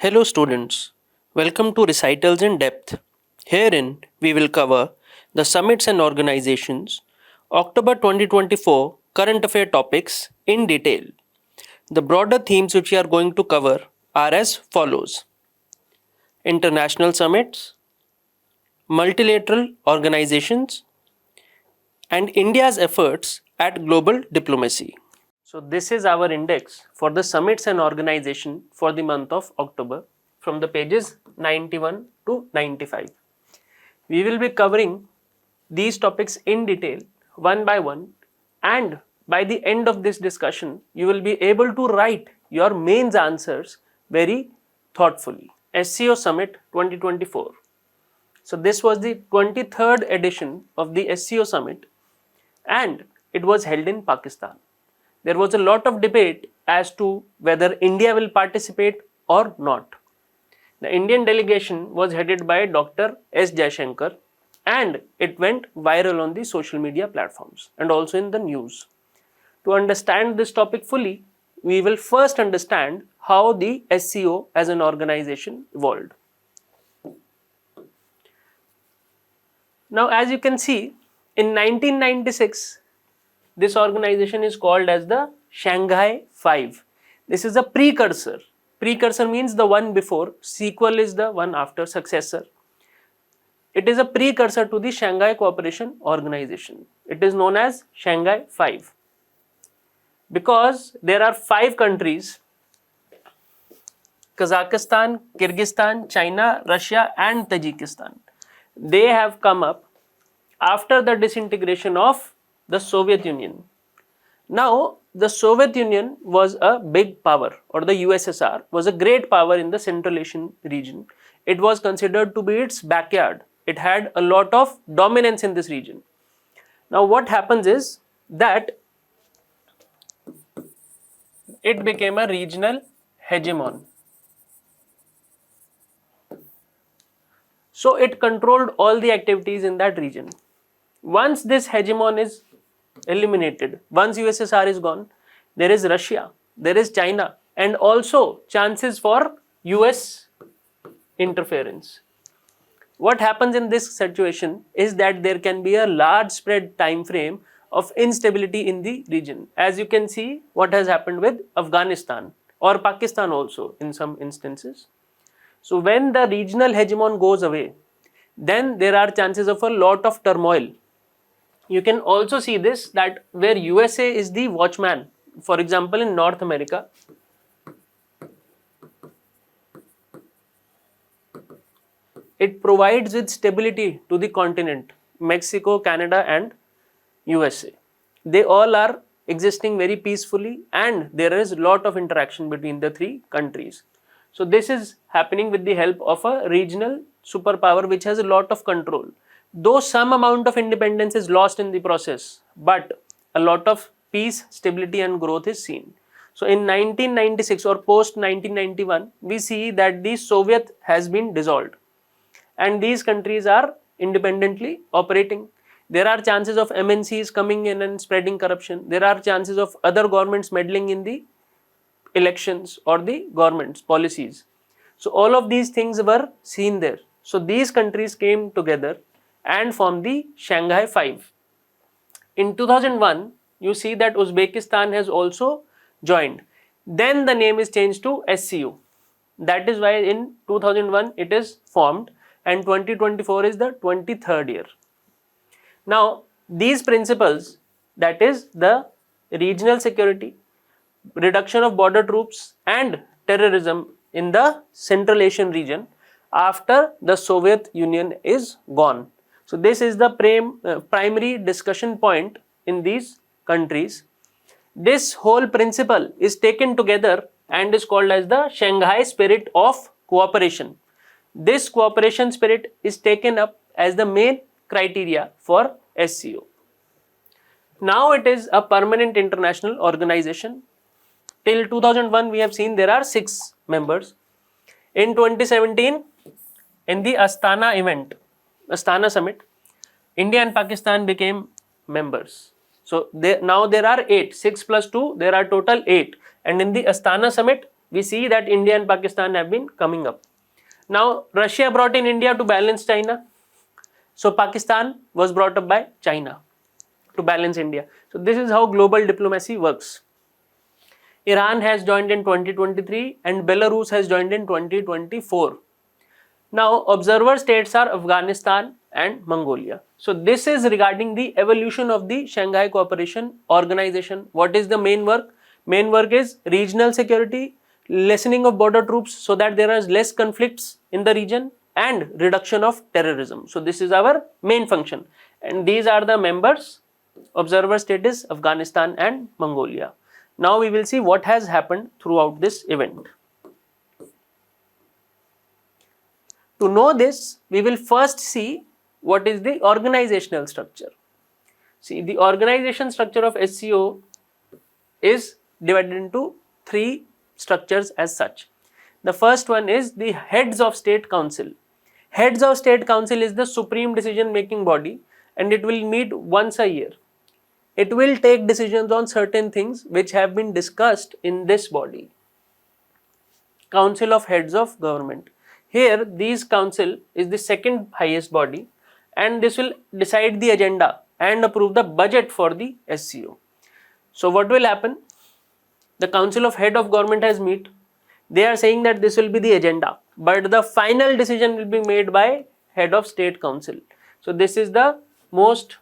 Hello students, welcome to Recitals in Depth. Herein we will cover the summits and organizations, October 2024 current affair topics in detail. The broader themes which we are going to cover are as follows: international summits, multilateral organizations, and India's efforts at global diplomacy. So this is our index for the summits and organization for the month of October from the pages 91 to 95. We will be covering these topics in detail one by one, and by the end of this discussion you will be able to write your mains answers very thoughtfully. SCO Summit 2024. So this was the 23rd edition of the SCO Summit and it was held in Pakistan. There was a lot of debate as to whether India will participate or not. The Indian delegation was headed by Dr. S. Jaishankar and it went viral on the social media platforms and also in the news. To understand this topic fully, we will first understand how the SCO as an organization evolved. Now, as you can see, in 1996, this organization is called as the Shanghai Five. This is a precursor. Precursor means the one before, sequel is the one after, successor. It is a precursor to the Shanghai Cooperation Organization. It is known as Shanghai Five. Because there are 5 countries, Kazakhstan, Kyrgyzstan, China, Russia and Tajikistan. They have come up after the disintegration of the Soviet Union. Now, the Soviet Union was a big power, or the USSR was a great power in the Central Asian region. It was considered to be its backyard. It had a lot of dominance in this region. Now, what happens is that it became a regional hegemon. So, it controlled all the activities in that region. Once this hegemon is eliminated, once USSR is gone, there is Russia, there is China, and also chances for US interference. What happens in this situation is that there can be a large spread time frame of instability in the region. As you can see what has happened with Afghanistan or Pakistan also in some instances. So when the regional hegemon goes away, then there are chances of a lot of turmoil. You can also see this, that where USA is the watchman, for example in North America, it provides with stability to the continent, Mexico, Canada and USA. They all are existing very peacefully and there is a lot of interaction between the 3 countries. So this is happening with the help of a regional superpower which has a lot of control. Though some amount of independence is lost in the process, but a lot of peace, stability and growth is seen. So in 1996 or post 1991, we see that the Soviet has been dissolved and these countries are independently operating. There are chances of MNCs coming in and spreading corruption. There are chances of other governments meddling in the elections or the government's policies. So all of these things were seen there. So these countries came together and formed the Shanghai Five. In 2001, you see that Uzbekistan has also joined. Then the name is changed to SCO. That is why in 2001 it is formed and 2024 is the 23rd year. Now, these principles, that is the regional security, reduction of border troops and terrorism in the Central Asian region after the Soviet Union is gone. So this is the primary discussion point in these countries. This whole principle is taken together and is called as the Shanghai Spirit of Cooperation. This cooperation spirit is taken up as the main criteria for SCO. Now it is a permanent international organization. Till 2001 we have seen there are 6 members. In 2017, in the Astana event, Astana Summit, India and Pakistan became members. So now there are 8, 6 plus 2, there are total 8. And in the Astana Summit, we see that India and Pakistan have been coming up. Now, Russia brought in India to balance China. So, Pakistan was brought up by China to balance India. So, this is how global diplomacy works. Iran has joined in 2023 and Belarus has joined in 2024. Now, observer states are Afghanistan and Mongolia. So, this is regarding the evolution of the Shanghai Cooperation Organization. What is the main work? Main work is regional security, lessening of border troops so that there is less conflicts in the region, and reduction of terrorism. So, this is our main function. And these are the members. Observer state is Afghanistan and Mongolia. Now, we will see what has happened throughout this event. To know this, we will first see what is the organizational structure. See, the organization structure of SCO is divided into three structures as such. The first one is the Heads of State Council. Heads of State Council is the supreme decision making body and it will meet once a year. It will take decisions on certain things which have been discussed in this body. Council of Heads of Government. Here, this council is the second highest body and this will decide the agenda and approve the budget for the SCO. So, what will happen? The Council of Head of Government has met. They are saying that this will be the agenda, but the final decision will be made by Head of State Council. So, this is the most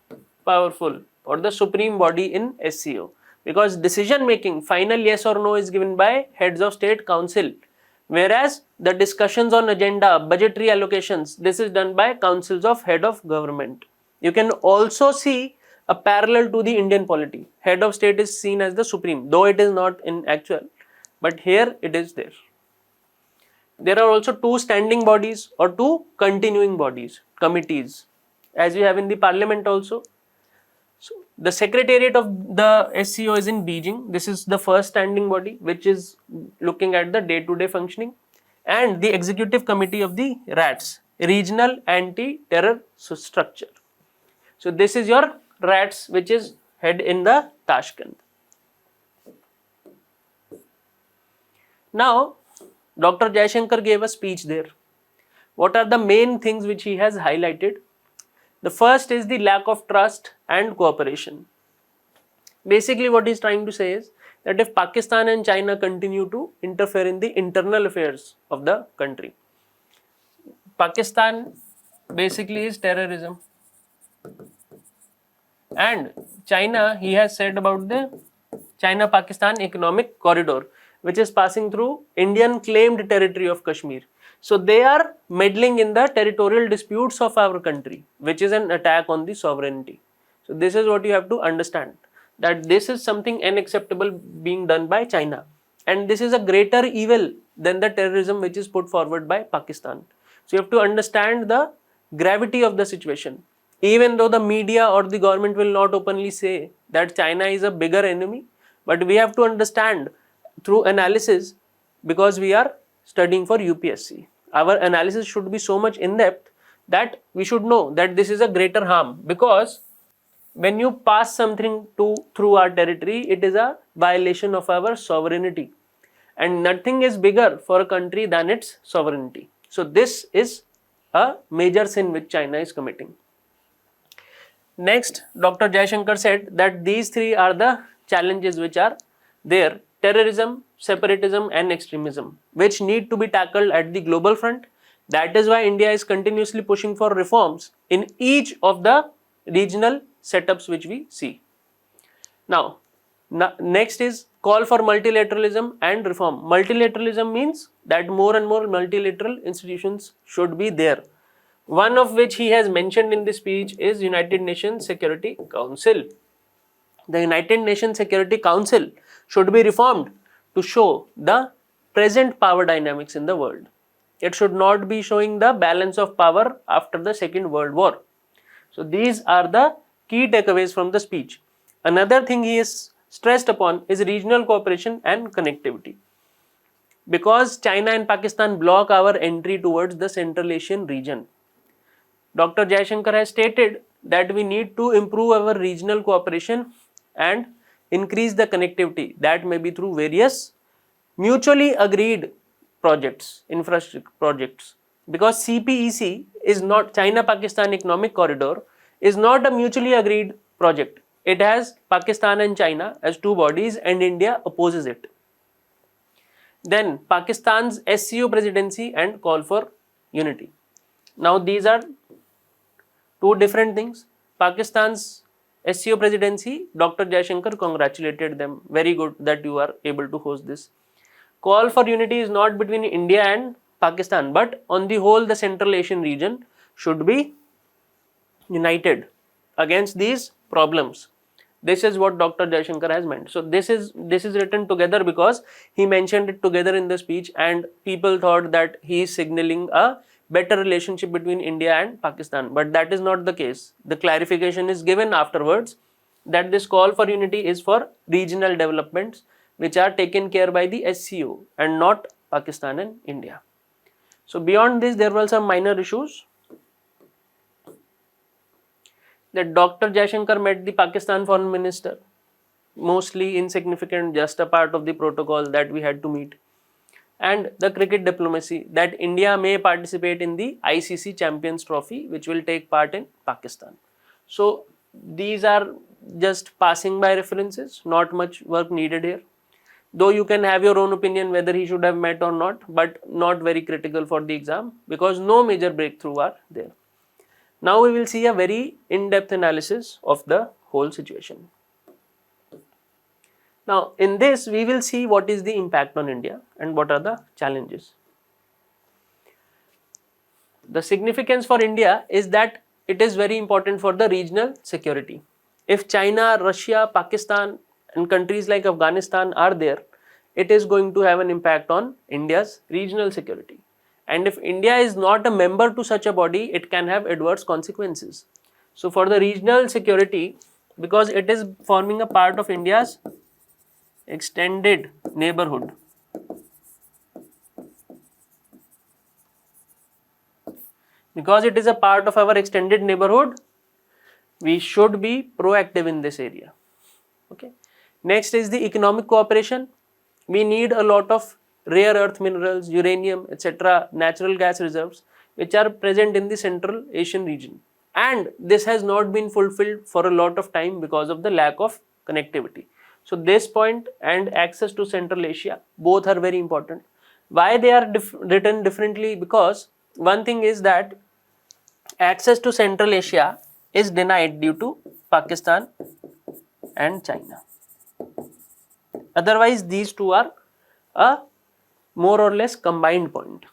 powerful or the supreme body in SCO because decision making, final yes or no, is given by Heads of State Council. Whereas the discussions on agenda, budgetary allocations, this is done by Councils of Head of Government. You can also see a parallel to the Indian polity. Head of State is seen as the supreme, though it is not in actual, but here it is there. There are also two standing bodies or two continuing bodies, committees, as you have in the parliament also. So, the secretariat of the SCO is in Beijing. This is the first standing body which is looking at the day-to-day functioning, and the executive committee of the RATS, Regional Anti-Terror Structure. So, this is your RATS which is head in the Tashkent. Now, Dr. Jaishankar gave a speech there. What are the main things which he has highlighted? The first is the lack of trust and cooperation. Basically, what he is trying to say is that if Pakistan and China continue to interfere in the internal affairs of the country, Pakistan basically is terrorism, and China, he has said about the China-Pakistan Economic Corridor, which is passing through Indian claimed territory of Kashmir. So, they are meddling in the territorial disputes of our country, which is an attack on the sovereignty. So, this is what you have to understand, that this is something unacceptable being done by China, and this is a greater evil than the terrorism which is put forward by Pakistan. So, you have to understand the gravity of the situation. Even though the media or the government will not openly say that China is a bigger enemy, but we have to understand through analysis, because we are studying for UPSC. Our analysis should be so much in depth that we should know that this is a greater harm, because when you pass something through our territory, it is a violation of our sovereignty, and nothing is bigger for a country than its sovereignty. So, this is a major sin which China is committing. Next, Dr. Jaishankar said that these three are the challenges which are there: terrorism, separatism and extremism, which need to be tackled at the global front. That is why India is continuously pushing for reforms in each of the regional setups which we see. Now, next is call for multilateralism and reform. Multilateralism means that more and more multilateral institutions should be there. One of which he has mentioned in this speech is United Nations Security Council. The United Nations Security Council should be reformed to show the present power dynamics in the world. It should not be showing the balance of power after the Second World War. So, these are the key takeaways from the speech. Another thing he is stressed upon is regional cooperation and connectivity. Because China and Pakistan block our entry towards the Central Asian region, Dr. Jaishankar has stated that we need to improve our regional cooperation and increase the connectivity. That may be through various mutually agreed projects, infrastructure projects, because CPEC is not, China-Pakistan Economic Corridor is not a mutually agreed project. It has Pakistan and China as two bodies and India opposes it. Then Pakistan's SCO presidency and call for unity. Now these are two different things. Pakistan's SCO presidency, Dr. Jaishankar congratulated them. Very good that you are able to host this. Call for unity is not between India and Pakistan, but on the whole the Central Asian region should be united against these problems. This is what Dr. Jaishankar has meant. So this is written together because he mentioned it together in the speech and people thought that he is signaling a better relationship between India and Pakistan, but that is not the case. The clarification is given afterwards that this call for unity is for regional developments which are taken care by the SCO and not Pakistan and India. So beyond this there were some minor issues. That Dr. Jaishankar met the Pakistan foreign minister, mostly insignificant, just a part of the protocol that we had to meet. And the cricket diplomacy, that India may participate in the ICC Champions Trophy which will take part in Pakistan. So these are just passing by references, not much work needed here. Though you can have your own opinion whether he should have met or not, but not very critical for the exam because no major breakthrough are there. Now we will see a very in-depth analysis of the whole situation. Now in this we will see what is the impact on India and what are the challenges. The significance for India is that it is very important for the regional security. If China, Russia, Pakistan and countries like Afghanistan are there, it is going to have an impact on India's regional security. And if India is not a member to such a body, it can have adverse consequences. So for the regional security, because it is forming a part of India's extended neighborhood, because it is a part of our extended neighborhood, we should be proactive in this area. Okay. Next is the economic cooperation. We need a lot of rare earth minerals, uranium, etc., natural gas reserves which are present in the Central Asian region. And this has not been fulfilled for a lot of time because of the lack of connectivity. So this point and access to Central Asia, both are very important. Why they are written differently? Because one thing is that access to Central Asia is denied due to Pakistan and China. Otherwise, these two are a more or less combined point.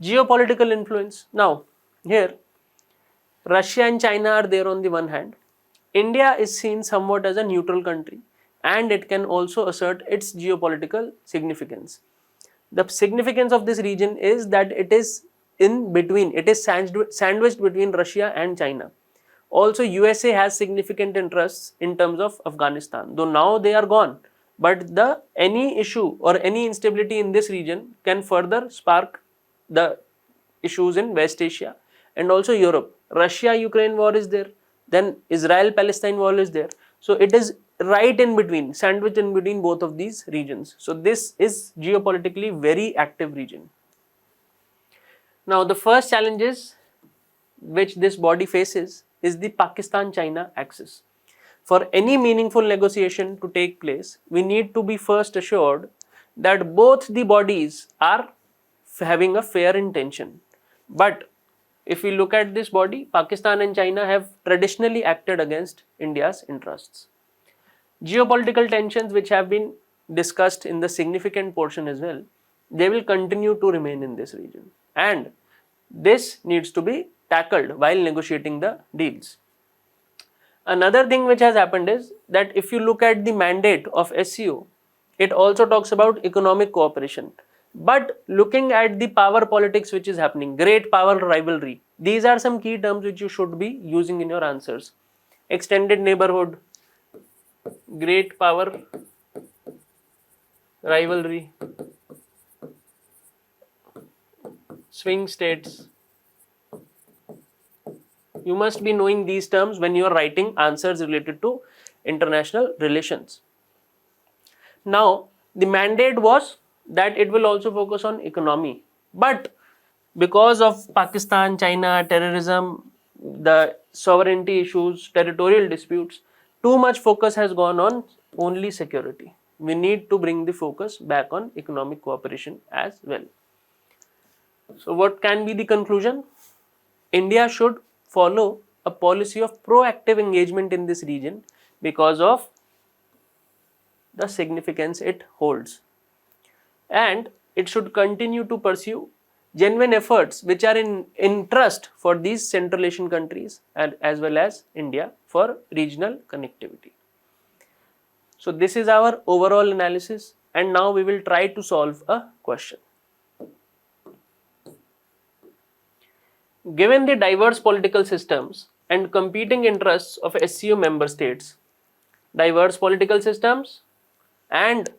Geopolitical influence. Now, here, Russia and China are there on the one hand. India is seen somewhat as a neutral country and it can also assert its geopolitical significance. The significance of this region is that it is in between, it is sandwiched between Russia and China. Also, USA has significant interests in terms of Afghanistan, though now they are gone. But any issue or any instability in this region can further spark the issues in West Asia and also Europe. Russia-Ukraine war is there, then Israel-Palestine war is there. So it is right in between, sandwiched in between both of these regions. So this is geopolitically very active region. Now the first challenges which this body faces is the Pakistan-China axis. For any meaningful negotiation to take place, we need to be first assured that both the bodies are having a fair intention. But if we look at this body, Pakistan and China have traditionally acted against India's interests. Geopolitical tensions which have been discussed in the significant portion as well, they will continue to remain in this region. And this needs to be tackled while negotiating the deals. Another thing which has happened is that if you look at the mandate of SCO, it also talks about economic cooperation. But looking at the power politics which is happening, great power rivalry, these are some key terms which you should be using in your answers. Extended neighborhood, great power rivalry, swing states. You must be knowing these terms when you are writing answers related to international relations. Now, the mandate was that it will also focus on economy. But because of Pakistan, China, terrorism, the sovereignty issues, territorial disputes, too much focus has gone on only security. We need to bring the focus back on economic cooperation as well. So what can be the conclusion? India should follow a policy of proactive engagement in this region because of the significance it holds. And it should continue to pursue genuine efforts which are in interest for these Central Asian countries and as well as India for regional connectivity. So this is our overall analysis, and now we will try to solve a question. Given the diverse political systems and competing interests of SCO member states, diverse political systems and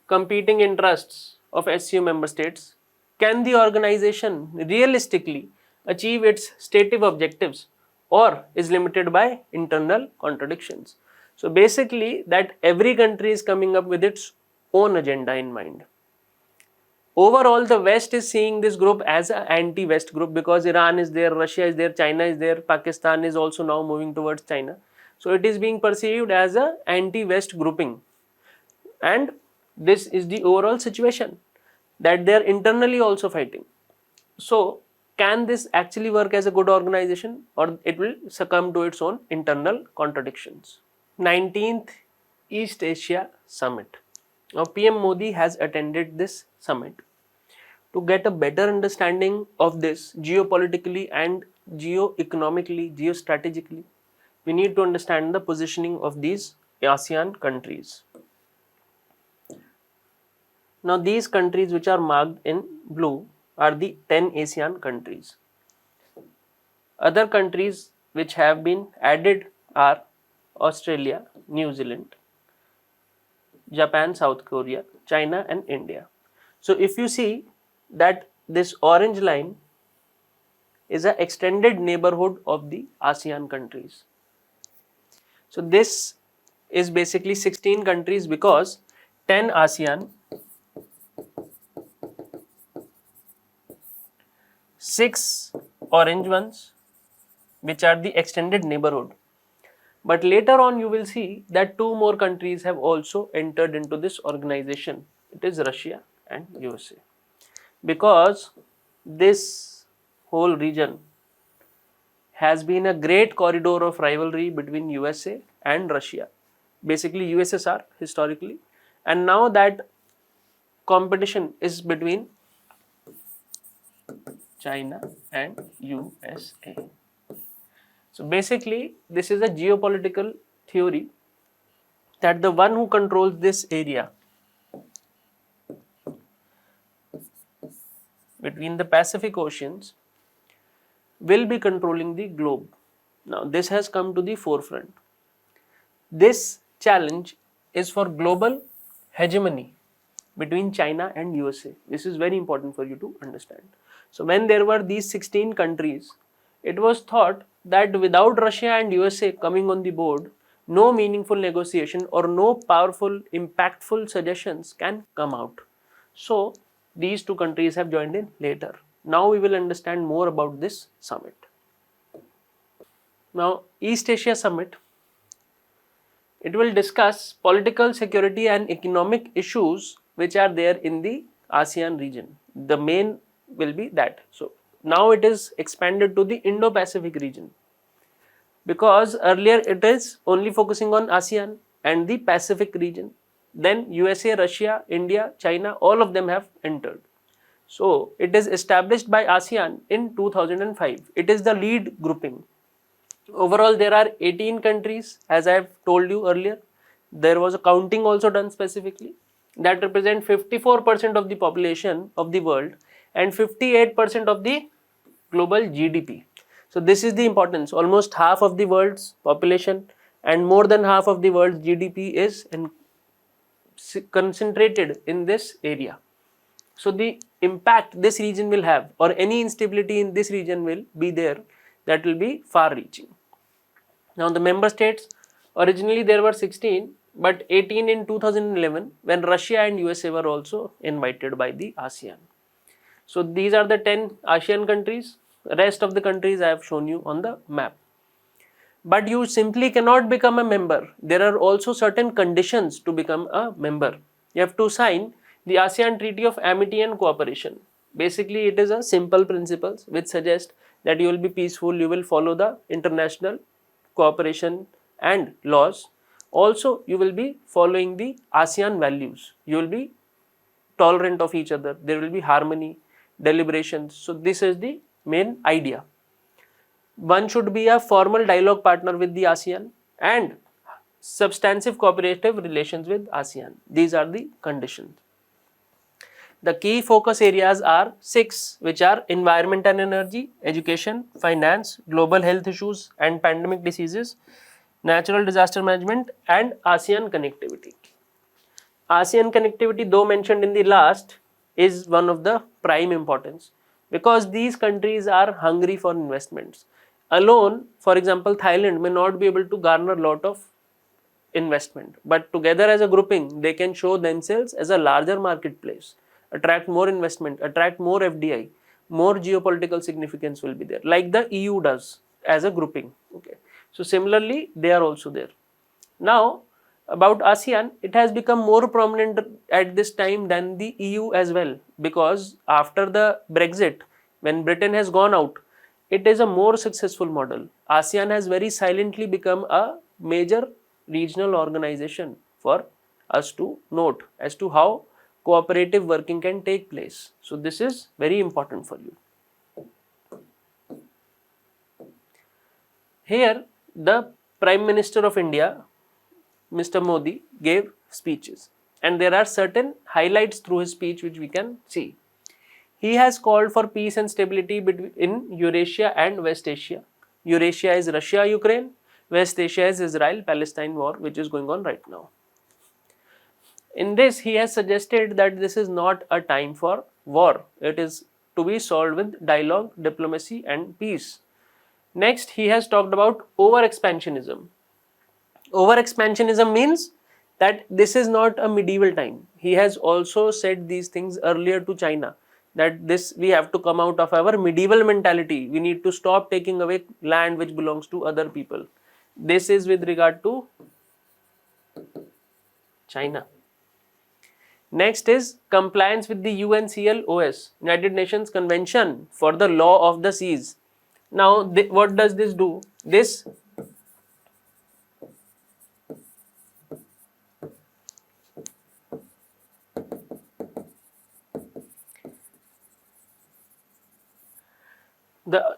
competing interests of SCO member states, can the organization realistically achieve its stated objectives or is limited by internal contradictions? So basically that every country is coming up with its own agenda in mind. Overall, the West is seeing this group as an anti-West group because Iran is there, Russia is there, China is there, Pakistan is also now moving towards China. So it is being perceived as an anti-West grouping. And this is the overall situation, that they are internally also fighting. So can this actually work as a good organization, or it will succumb to its own internal contradictions? 19th East Asia Summit. Now PM Modi has attended this summit. To get a better understanding of this geopolitically and geo-economically, geostrategically, we need to understand the positioning of these ASEAN countries. Now these countries which are marked in blue are the 10 ASEAN countries. Other countries which have been added are Australia, New Zealand, Japan, South Korea, China and India. So if you see that this orange line is an extended neighborhood of the ASEAN countries. So this is basically 16 countries because 10 ASEAN, 6 orange ones which are the extended neighborhood. But later on you will see that 2 more countries have also entered into this organization. It is Russia and USA. Because this whole region has been a great corridor of rivalry between USA and Russia, basically USSR historically, and now that competition is between China and USA. So basically this is a geopolitical theory that the one who controls this area between the Pacific Oceans will be controlling the globe. Now this has come to the forefront. This challenge is for global hegemony between China and USA. This is very important for you to understand. So when there were these 16 countries, it was thought that without Russia and USA coming on the board, no meaningful negotiation or no powerful, impactful suggestions can come out. So these 2 countries have joined in later. Now we will understand more about this summit. Now East Asia Summit, it will discuss political, security and economic issues which are there in the ASEAN region. The main will be that. So now it is expanded to the Indo-Pacific region, because earlier it is only focusing on ASEAN and the Pacific region. Then USA, Russia, India, China, all of them have entered. So it is established by ASEAN in 2005. It is the lead grouping. Overall there are 18 countries, as I have told you earlier. There was a counting also done specifically, that represent 54% of the population of the world and 58% of the global GDP. So this is the importance. Almost half of the world's population and more than half of the world's GDP is concentrated in this area. So the impact this region will have, or any instability in this region will be there, that will be far reaching. Now the member states, originally there were 16, but 18 in 2011 when Russia and USA were also invited by the ASEAN. So these are the 10 ASEAN countries. Rest of the countries I have shown you on the map. But you simply cannot become a member. There are also certain conditions to become a member. You have to sign the ASEAN Treaty of Amity and Cooperation. Basically, it is a simple principles which suggest that you will be peaceful, you will follow the international cooperation and laws. Also, you will be following the ASEAN values. You will be tolerant of each other. There will be harmony, deliberations. So this is the main idea. One should be a formal dialogue partner with the ASEAN and substantive cooperative relations with ASEAN. These are the conditions. The key focus areas are 6, which are environment and energy, education, finance, global health issues and pandemic diseases, natural disaster management and ASEAN connectivity. ASEAN connectivity, though mentioned in the last, is one of the prime importance because these countries are hungry for investments. Alone, for example, Thailand may not be able to garner a lot of investment, but together as a grouping, they can show themselves as a larger marketplace, attract more investment, attract more FDI, more geopolitical significance will be there, like the EU does as a grouping. Okay, so similarly, they are also there. Now, about ASEAN, it has become more prominent at this time than the EU as well, because after the Brexit, when Britain has gone out, it is a more successful model. ASEAN has very silently become a major regional organization for us to note as to how cooperative working can take place. So this is very important for you. Here, the Prime Minister of India, Mr. Modi, gave speeches, and there are certain highlights through his speech which we can see. He has called for peace and stability in Eurasia and West Asia. Eurasia is Russia, Ukraine. West Asia is Israel-Palestine war, which is going on right now. In this, he has suggested that this is not a time for war. It is to be solved with dialogue, diplomacy and peace. Next, he has talked about over-expansionism. Over-expansionism means that this is not a medieval time. He has also said these things earlier to China, that this we have to come out of our medieval mentality. We need to stop taking away land which belongs to other people. This is with regard to China. Next is compliance with the UNCLOS, United Nations Convention for the Law of the Seas. Now, what does this do? The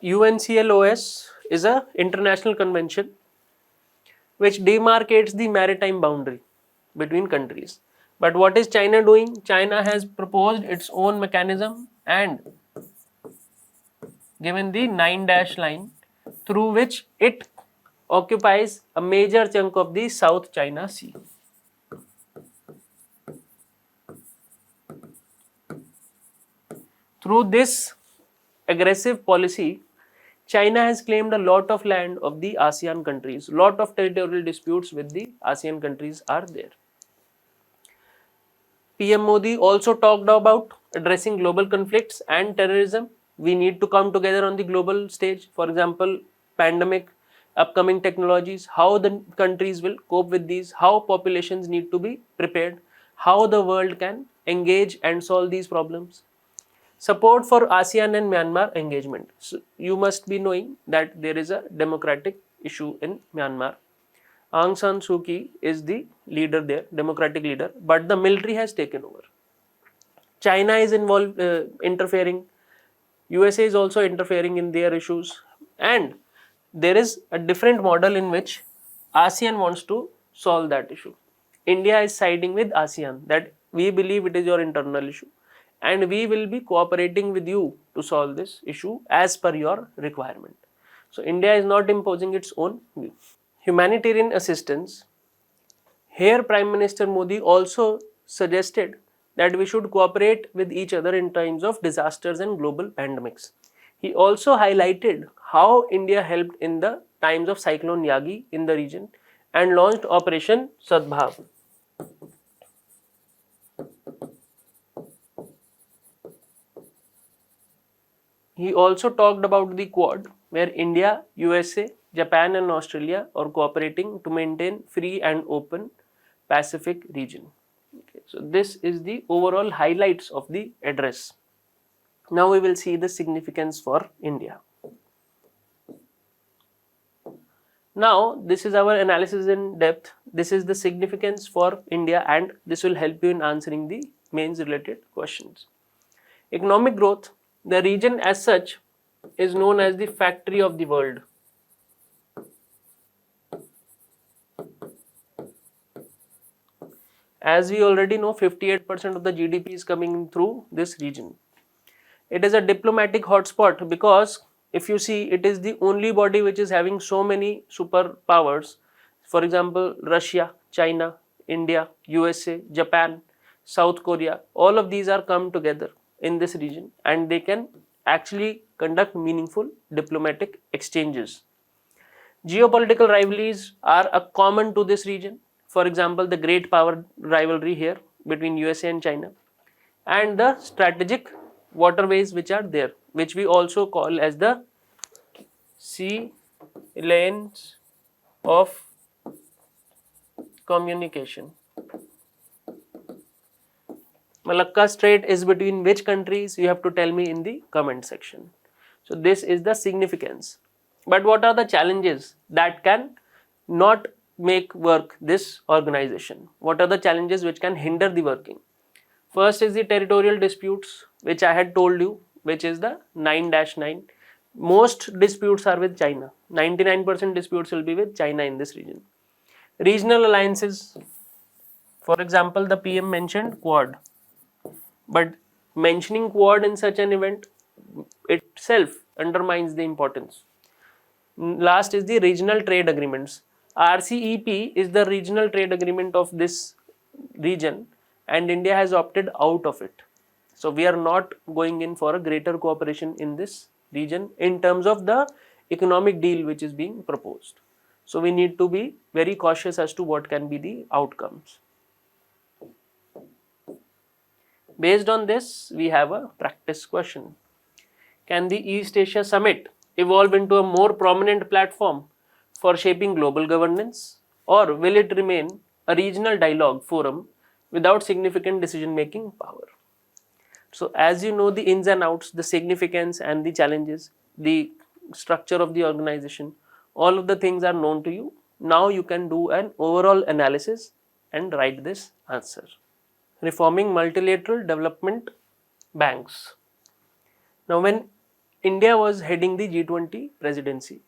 UNCLOS is an international convention which demarcates the maritime boundary between countries. But what is China doing? China has proposed its own mechanism and given the 9-dash line through which it occupies a major chunk of the South China Sea. Through this aggressive policy, China has claimed a lot of land of the ASEAN countries. Lot of territorial disputes with the ASEAN countries are there. PM Modi also talked about addressing global conflicts and terrorism. We need to come together on the global stage. For example, pandemic, upcoming technologies, how the countries will cope with these, how populations need to be prepared, how the world can engage and solve these problems. Support for ASEAN and Myanmar engagement. So you must be knowing that there is a democratic issue in Myanmar. Aung San Suu Kyi is the leader there, democratic leader, but the military has taken over. China is involved, interfering. USA is also interfering in their issues, and there is a different model in which ASEAN wants to solve that issue. India is siding with ASEAN that we believe it is your internal issue and we will be cooperating with you to solve this issue as per your requirement. So India is not imposing its own view. Humanitarian assistance. Here Prime Minister Modi also suggested that we should cooperate with each other in times of disasters and global pandemics. He also highlighted how India helped in the times of Cyclone Yagi in the region and launched Operation Sadbhav. He also talked about the Quad, where India, USA, Japan and Australia are cooperating to maintain free and open Pacific region. Okay, so this is the overall highlights of the address. Now we will see the significance for India. Now this is our analysis in depth. This is the significance for India and this will help you in answering the mains related questions. Economic growth. The region as such is known as the factory of the world. As we already know, 58% of the GDP is coming through this region. It is a diplomatic hotspot because if you see, it is the only body which is having so many superpowers. For example, Russia, China, India, USA, Japan, South Korea, all of these are come together in this region and they can actually conduct meaningful diplomatic exchanges. Geopolitical rivalries are a common to this region. For example, the great power rivalry here between USA and China and the strategic waterways which are there, which we also call as the sea lanes of communication. Malacca Strait is between which countries? You have to tell me in the comment section. So this is the significance. But what are the challenges that can not make work this organization? What are the challenges which can hinder the working? First is the territorial disputes, which I had told you, which is the 9-9. Most disputes are with China. 99% disputes will be with China in this region. Regional alliances. For example, the PM mentioned Quad. But mentioning Quad in such an event itself undermines the importance. Last is the regional trade agreements. RCEP is the regional trade agreement of this region and India has opted out of it. So we are not going in for a greater cooperation in this region in terms of the economic deal which is being proposed. So we need to be very cautious as to what can be the outcomes. Based on this, we have a practice question. Can the East Asia Summit evolve into a more prominent platform for shaping global governance, or will it remain a regional dialogue forum without significant decision-making power? So as you know the ins and outs, the significance and the challenges, the structure of the organization, all of the things are known to you. Now you can do an overall analysis and write this answer. Reforming multilateral development banks. Now when India was heading the G20 presidency,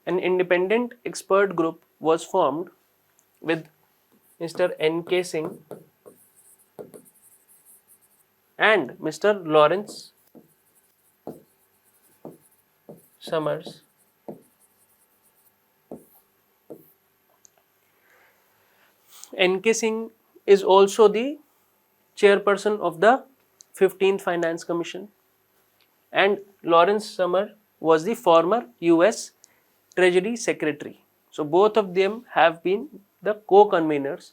an independent expert group was formed with Mr. N.K. Singh and Mr. Lawrence Summers. N.K. Singh is also the chairperson of the 15th Finance Commission and Lawrence Summers was the former US Treasury Secretary. So both of them have been the co-conveners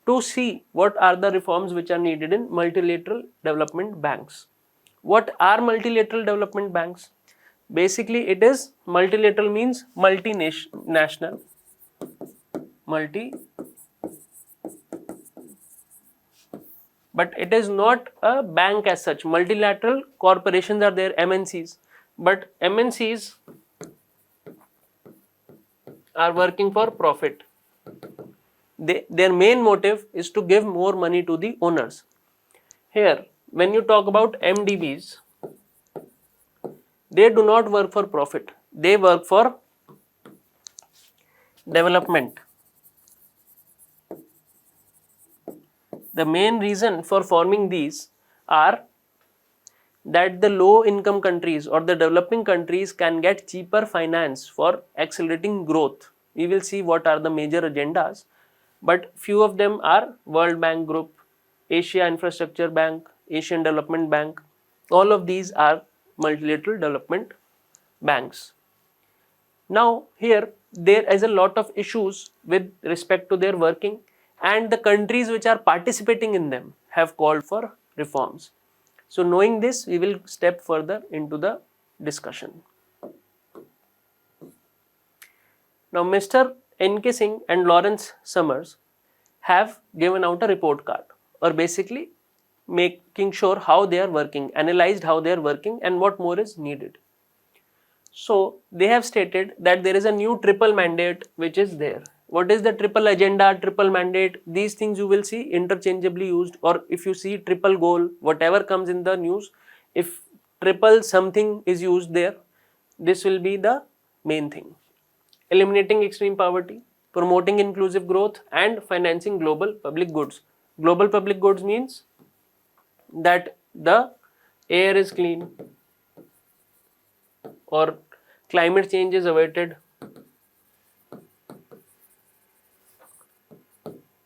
to see what are the reforms which are needed in multilateral development banks. What are multilateral development banks? Basically it is multilateral means multinational, but it is not a bank as such. Multilateral corporations are there, MNCs, but MNCs are working for profit. Their main motive is to give more money to the owners. Here, when you talk about MDBs, they do not work for profit. They work for development. The main reason for forming these are that the low income countries or the developing countries can get cheaper finance for accelerating growth. We will see what are the major agendas, but few of them are World Bank Group, Asia Infrastructure Bank, Asian Development Bank. All of these are multilateral development banks. Now here there is a lot of issues with respect to their working, and the countries which are participating in them have called for reforms. So knowing this, we will step further into the discussion. Now Mr. N.K. Singh and Lawrence Summers have given out a report card, or basically making sure how they are working, analyzed how they are working and what more is needed. So they have stated that there is a new triple mandate which is there. What is the triple agenda, triple mandate? These things you will see interchangeably used, or if you see triple goal, whatever comes in the news, if triple something is used there, this will be the main thing. Eliminating extreme poverty, promoting inclusive growth and financing global public goods. Global public goods means that the air is clean or climate change is averted.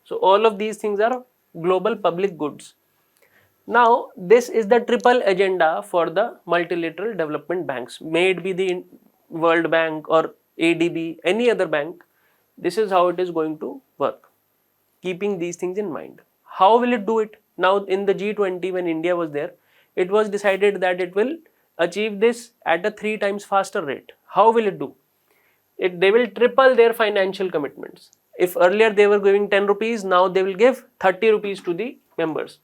So all of these things are global public goods. Now this is the triple agenda for the multilateral development banks, may it be the World Bank or ADB, any other bank. This is how it is going to work, keeping these things in mind. How will it do it? Now in the G20, when India was there, it was decided that it will achieve this at a 3 times faster rate. How will it do? They will triple their financial commitments. If earlier they were giving 10 rupees, now they will give 30 rupees to the members.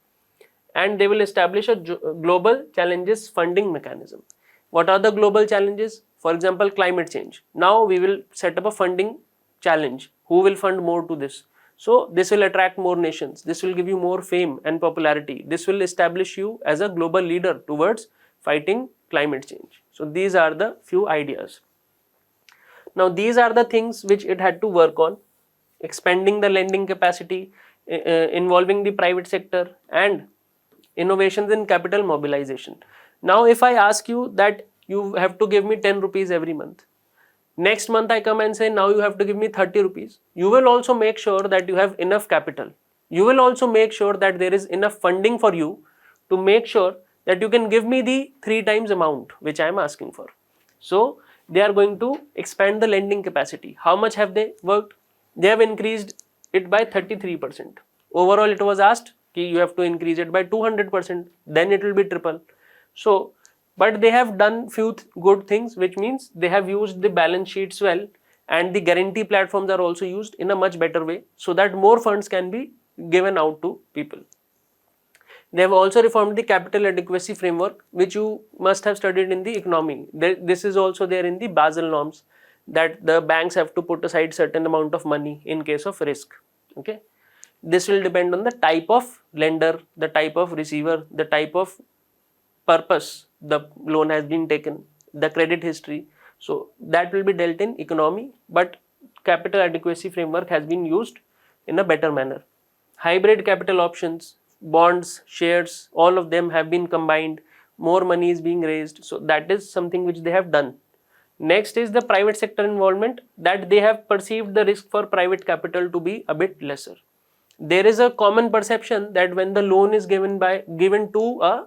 And they will establish a global challenges funding mechanism. What are the global challenges? For example, climate change. Now we will set up a funding challenge. Who will fund more to this? So this will attract more nations. This will give you more fame and popularity. This will establish you as a global leader towards fighting climate change. So these are the few ideas. Now these are the things which it had to work on: expanding the lending capacity, involving the private sector, and innovations in capital mobilization. Now if I ask you that you have to give me 10 rupees every month, next month I come and say now you have to give me 30 rupees, you will also make sure that you have enough capital. You will also make sure that there is enough funding for you to make sure that you can give me the 3 times amount which I am asking for. So they are going to expand the lending capacity. How much have they worked? They have increased it by 33%. Overall it was asked that you have to increase it by 200%, then it will be triple. So, but they have done few good things, which means they have used the balance sheets well, and the guarantee platforms are also used in a much better way so that more funds can be given out to people. They have also reformed the capital adequacy framework, which you must have studied in the economy. This is also there in the Basel norms, that the banks have to put aside certain amount of money in case of risk. Okay, this will depend on the type of lender, the type of receiver, the type of purpose the loan has been taken, the credit history. So that will be dealt in economy, but capital adequacy framework has been used in a better manner. Hybrid capital options, bonds, shares, all of them have been combined. More money is being raised. So that is something which they have done. Next is the private sector involvement, that they have perceived the risk for private capital to be a bit lesser. There is a common perception that when the loan is given to a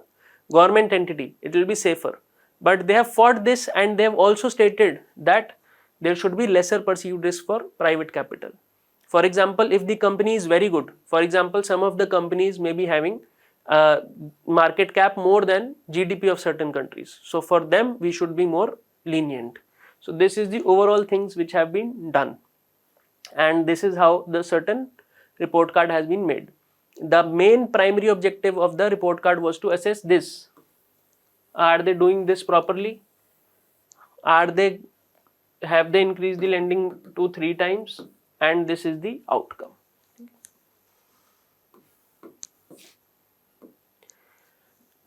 government entity, it will be safer. But they have fought this, and they have also stated that there should be lesser perceived risk for private capital. For example, if the company is very good, for example, some of the companies may be having market cap more than GDP of certain countries. So for them, we should be more lenient. So this is the overall things which have been done, and this is how the certain report card has been made. The main primary objective of the report card was to assess this: are they doing this properly? Have they increased the lending to 3 times? And this is the outcome.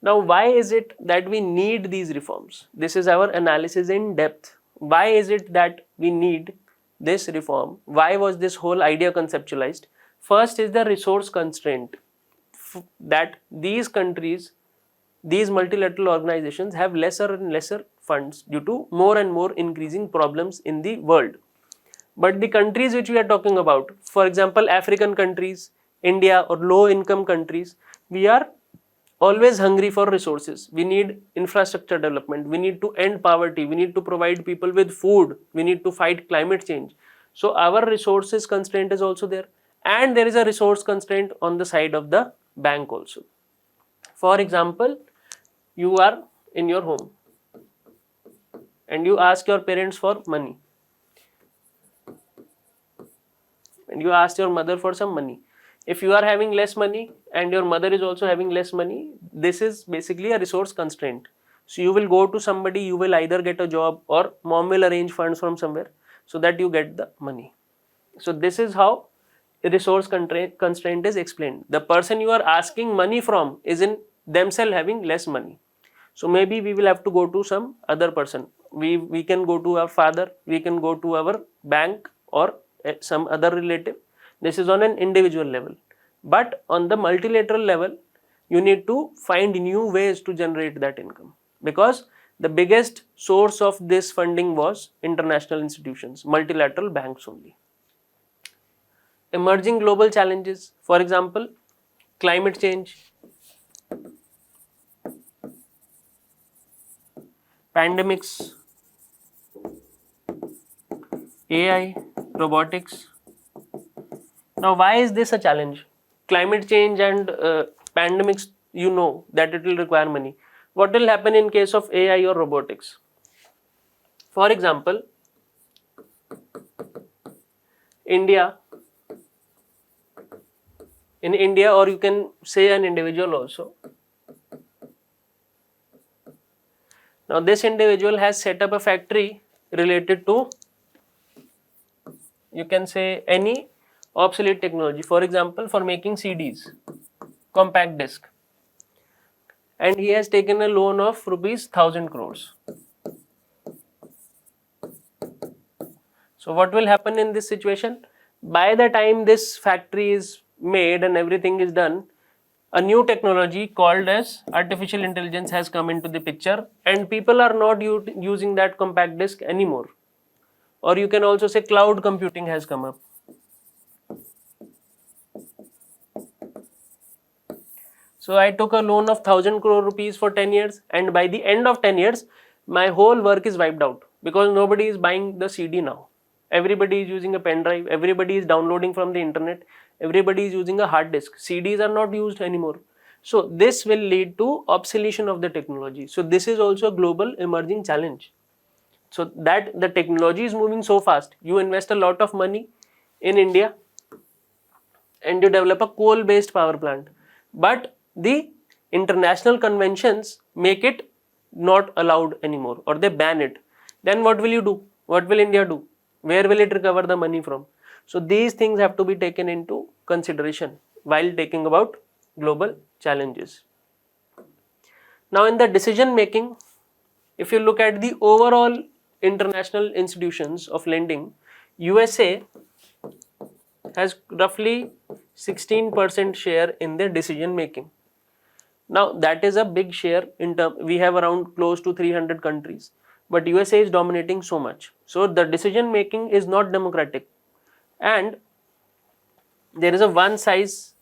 Now, why is it that we need these reforms? This is our analysis in depth. Why is it that we need this reform? Why was this whole idea conceptualized? First is the resource constraint, that these countries, these multilateral organizations have lesser and lesser funds due to more and more increasing problems in the world. But the countries which we are talking about, for example, African countries, India, or low income countries, we are always hungry for resources. We need infrastructure development. We need to end poverty. We need to provide people with food. We need to fight climate change. So our resources constraint is also there. And there is a resource constraint on the side of the bank also. For example, you are in your home and you ask your parents for money. And you ask your mother for some money. If you are having less money and your mother is also having less money, this is basically a resource constraint. So you will go to somebody, you will either get a job or mom will arrange funds from somewhere so that you get the money. So this is how resource constraint is explained. The person you are asking money from is in themselves having less money. So maybe we will have to go to some other person. We can go to our father, we can go to our bank or some other relative. This is on an individual level. But on the multilateral level, you need to find new ways to generate that income, because the biggest source of this funding was international institutions, multilateral banks only. Emerging global challenges, for example, climate change, pandemics, AI, robotics. Now, why is this a challenge? Climate change and pandemics, you know that it will require money. What will happen in case of AI or robotics? For example, India, in India, or you can say an individual also. Now, this individual has set up a factory related to, you can say, any obsolete technology. For example, for making CDs, compact disc. And he has taken a loan of rupees 1000 crores. So what will happen in this situation? By the time this factory is made and everything is done, a new technology called as artificial intelligence has come into the picture, and people are not using that compact disc anymore. Or you can also say cloud computing has come up. So I took a loan of 1000 crore rupees for 10 years, and by the end of 10 years, my whole work is wiped out because nobody is buying the CD now. Everybody is using a pen drive, everybody is downloading from the internet, everybody is using a hard disk. CDs are not used anymore. So this will lead to obsolescence of the technology. So this is also a global emerging challenge. So that the technology is moving so fast, you invest a lot of money in India and you develop a coal-based power plant. But the international conventions make it not allowed anymore, or they ban it. Then what will you do? What will India do? Where will it recover the money from? So these things have to be taken into consideration while taking about global challenges. Now in the decision making, if you look at the overall international institutions of lending, USA has roughly 16% share in their decision making. Now that is a big share in term. We have around close to 300 countries, but USA is dominating so much. So the decision making is not democratic, and there is a one size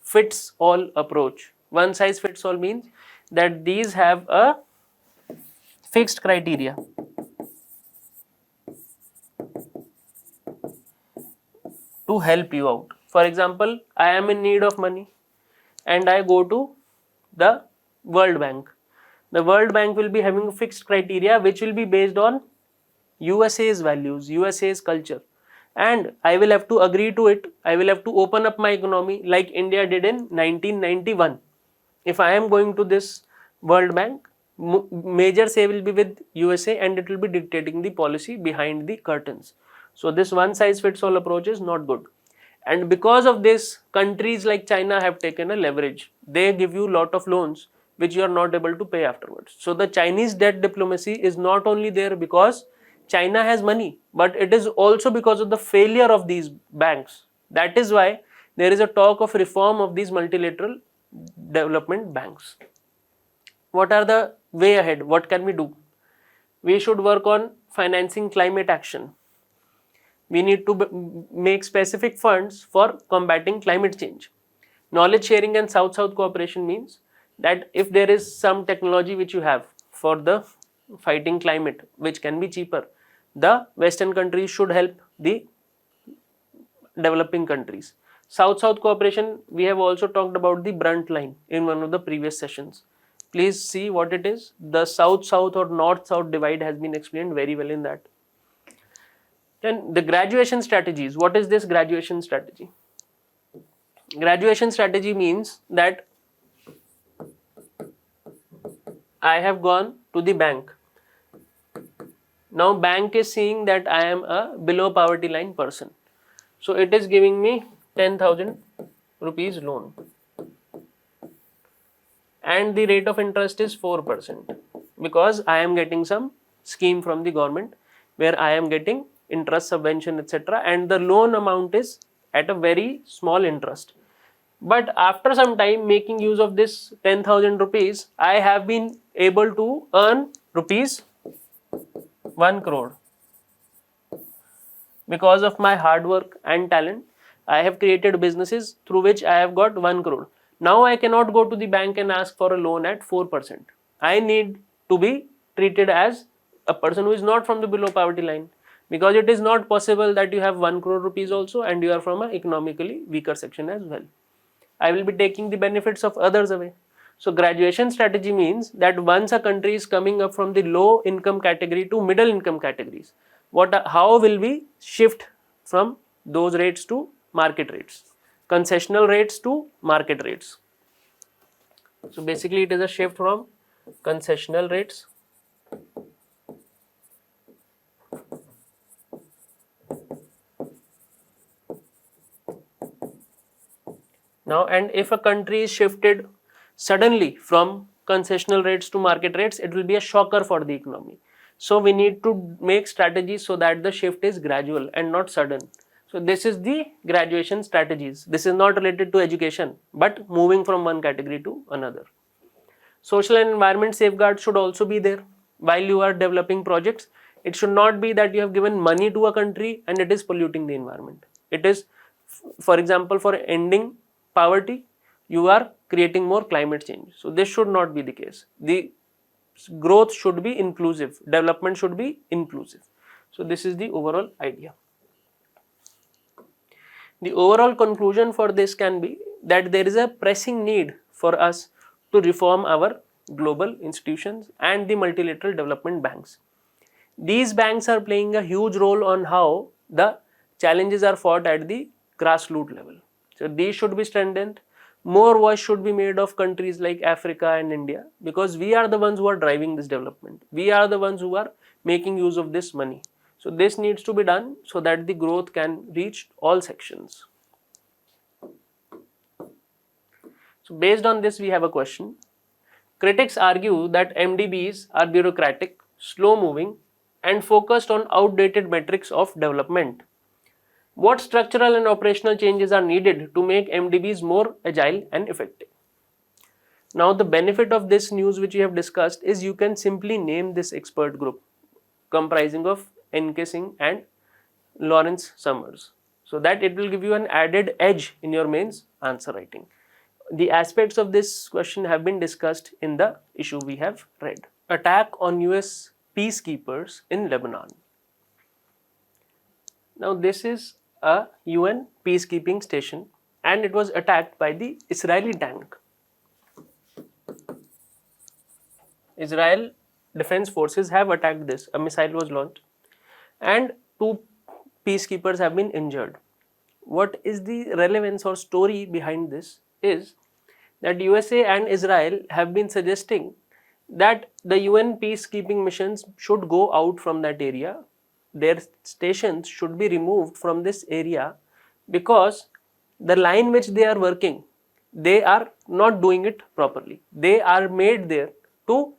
fits all approach. One size fits all means that these have a fixed criteria. To help you out. For example, I am in need of money and I go to the World Bank. The World Bank will be having fixed criteria which will be based on USA's values, USA's culture, and I will have to agree to it. I will have to open up my economy like India did in 1991. If I am going to this World Bank, major say will be with USA and it will be dictating the policy behind the curtains. So this one size fits all approach is not good. And because of this, countries like China have taken a leverage. They give you lot of loans which you are not able to pay afterwards. So the Chinese debt diplomacy is not only there because China has money, but it is also because of the failure of these banks. That is why there is a talk of reform of these multilateral development banks. What are the way ahead? What can we do? We should work on financing climate action. We need to make specific funds for combating climate change. Knowledge sharing and South-South cooperation means that if there is some technology which you have for the fighting climate which can be cheaper, the Western countries should help the developing countries. South-South cooperation, we have also talked about the brunt line in one of the previous sessions. Please see what it is. The South-South or North-South divide has been explained very well in that. Then the graduation strategies. What is this graduation strategy? Graduation strategy means that I have gone to the bank. Now bank is seeing that I am a below poverty line person. So it is giving me 10,000 rupees loan. And the rate of interest is 4% because I am getting some scheme from the government where I am getting interest subvention, etc. And the loan amount is at a very small interest. But after some time making use of this 10,000 rupees, I have been able to earn rupees 1 crore. Because of my hard work and talent, I have created businesses through which I have got 1 crore. Now I cannot go to the bank and ask for a loan at 4%. I need to be treated as a person who is not from the below poverty line, because it is not possible that you have 1 crore rupees also and you are from an economically weaker section as well. I will be taking the benefits of others away. So graduation strategy means that once a country is coming up from the low income category to middle income categories, how will we shift from those rates to market rates, concessional rates to market rates? So basically it is a shift from concessional rates now, and if a country is shifted suddenly from concessional rates to market rates, it will be a shocker for the economy. So we need to make strategies so that the shift is gradual and not sudden. So this is the graduation strategies. This is not related to education, but moving from one category to another. Social and environment safeguards should also be there while you are developing projects. It should not be that you have given money to a country and it is polluting the environment. It is, for example, for ending poverty, you are creating more climate change. So this should not be the case. The growth should be inclusive, development should be inclusive. So this is the overall idea. The overall conclusion for this can be that there is a pressing need for us to reform our global institutions and the multilateral development banks. These banks are playing a huge role on how the challenges are fought at the grassroots level. So these should be strengthened. More voice should be made of countries like Africa and India, because we are the ones who are driving this development. We are the ones who are making use of this money. So this needs to be done so that the growth can reach all sections. So based on this, we have a question. Critics argue that MDBs are bureaucratic, slow moving, and focused on outdated metrics of development. What structural and operational changes are needed to make MDBs more agile and effective? Now the benefit of this news which we have discussed is you can simply name this expert group comprising of N.K. Singh and Lawrence Summers, so that it will give you an added edge in your mains answer writing. The aspects of this question have been discussed in the issue we have read. Attack on US peacekeepers in Lebanon. Now this is a UN peacekeeping station and it was attacked by the Israeli tank. Israel Defense Forces have attacked this. A missile was launched and 2 peacekeepers have been injured. What is the relevance or story behind this is that USA and Israel have been suggesting that the UN peacekeeping missions should go out from that area. Their stations should be removed from this area because the line which they are working, they are not doing it properly. They are made there to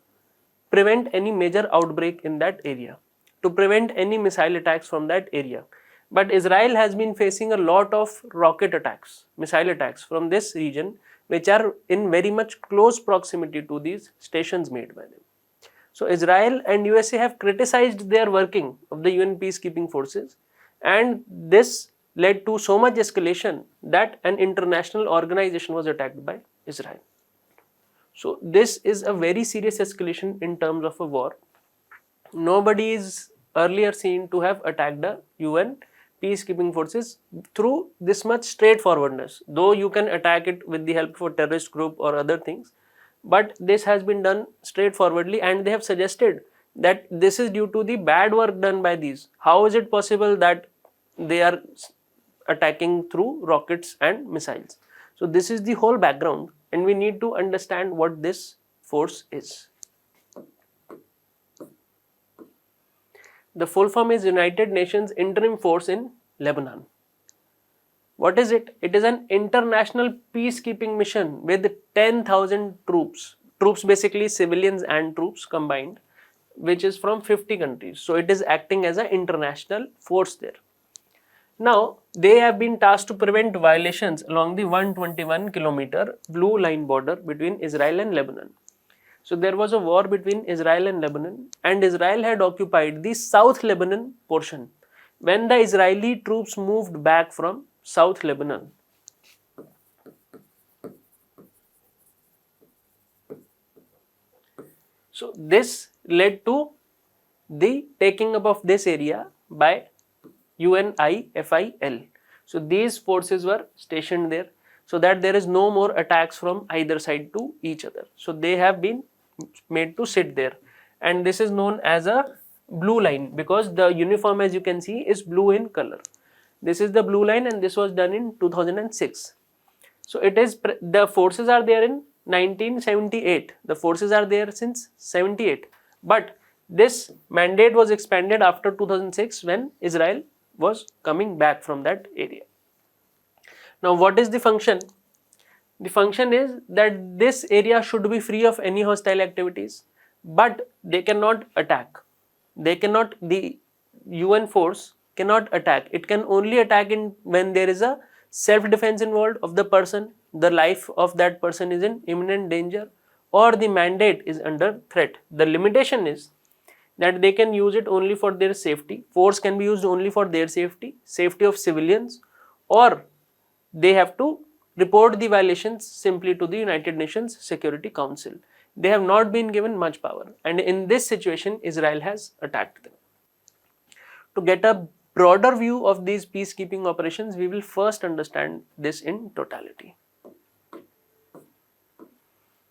prevent any major outbreak in that area, to prevent any missile attacks from that area. But Israel has been facing a lot of rocket attacks, missile attacks from this region, which are in very much close proximity to these stations made by them. So Israel and USA have criticized their working of the UN peacekeeping forces, and this led to so much escalation that an international organization was attacked by Israel. So this is a very serious escalation in terms of a war. Nobody is earlier seen to have attacked the UN peacekeeping forces through this much straightforwardness. Though you can attack it with the help of a terrorist group or other things, but this has been done straightforwardly, and they have suggested that this is due to the bad work done by these. How is it possible that they are attacking through rockets and missiles? So this is the whole background, and we need to understand what this force is. The full form is United Nations Interim Force in Lebanon. What is it? It is an international peacekeeping mission with 10,000 troops. Troops basically civilians and troops combined, which is from 50 countries. So it is acting as an international force there. Now, they have been tasked to prevent violations along the 121-kilometer blue line border between Israel and Lebanon. So there was a war between Israel and Lebanon, and Israel had occupied the South Lebanon portion when the Israeli troops moved back from South Lebanon. So this led to the taking up of this area by UNIFIL. So these forces were stationed there so that there is no more attacks from either side to each other. So they have been made to sit there, and this is known as a blue line because the uniform, as you can see, is blue in color. This is the blue line, and this was done in 2006. So it is the forces are there in 1978. The forces are there since 78, but this mandate was expanded after 2006 when Israel was coming back from that area. Now, what is the function? The function is that this area should be free of any hostile activities, but they cannot attack. The UN force cannot attack. It can only attack when there is a self-defense involved of the person, the life of that person is in imminent danger, or the mandate is under threat. The limitation is that they can use it only for their safety. Force can be used only for their safety, safety of civilians, or they have to report the violations simply to the United Nations Security Council. They have not been given much power, and in this situation, Israel has attacked them. To get a broader view of these peacekeeping operations, we will first understand this in totality.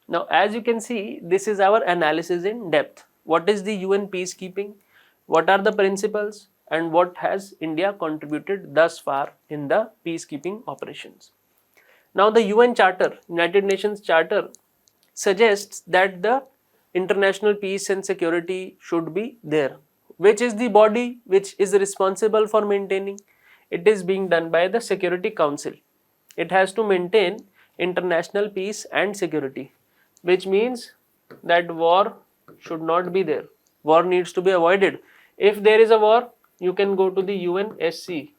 Now, as you can see, this is our analysis in depth. What is the UN peacekeeping? What are the principles? And what has India contributed thus far in the peacekeeping operations? Now, the UN Charter, United Nations Charter, suggests that the international peace and security should be there. Which is the body which is responsible for maintaining? It is being done by the Security Council. It has to maintain international peace and security, which means that war should not be there. War needs to be avoided. If there is a war, you can go to the UNSC.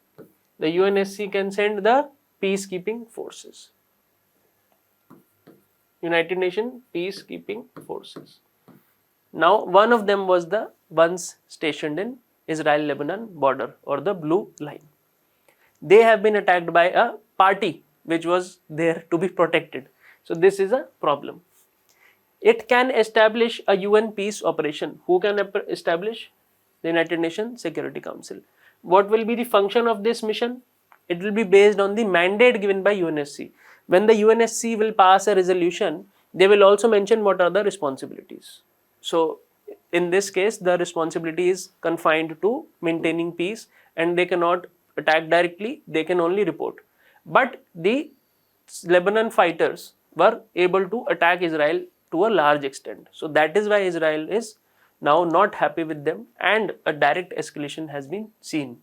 The UNSC can send the peacekeeping forces. United Nations peacekeeping forces. Now, one of them was the ones stationed in Israel-Lebanon border, or the blue line. They have been attacked by a party which was there to be protected. So this is a problem. It can establish a UN peace operation. Who can establish? The United Nations Security Council. What will be the function of this mission? It will be based on the mandate given by UNSC. When the UNSC will pass a resolution, they will also mention what are the responsibilities. So in this case, the responsibility is confined to maintaining peace, and they cannot attack directly, they can only report. But the Lebanon fighters were able to attack Israel to a large extent. So that is why Israel is now not happy with them, and a direct escalation has been seen.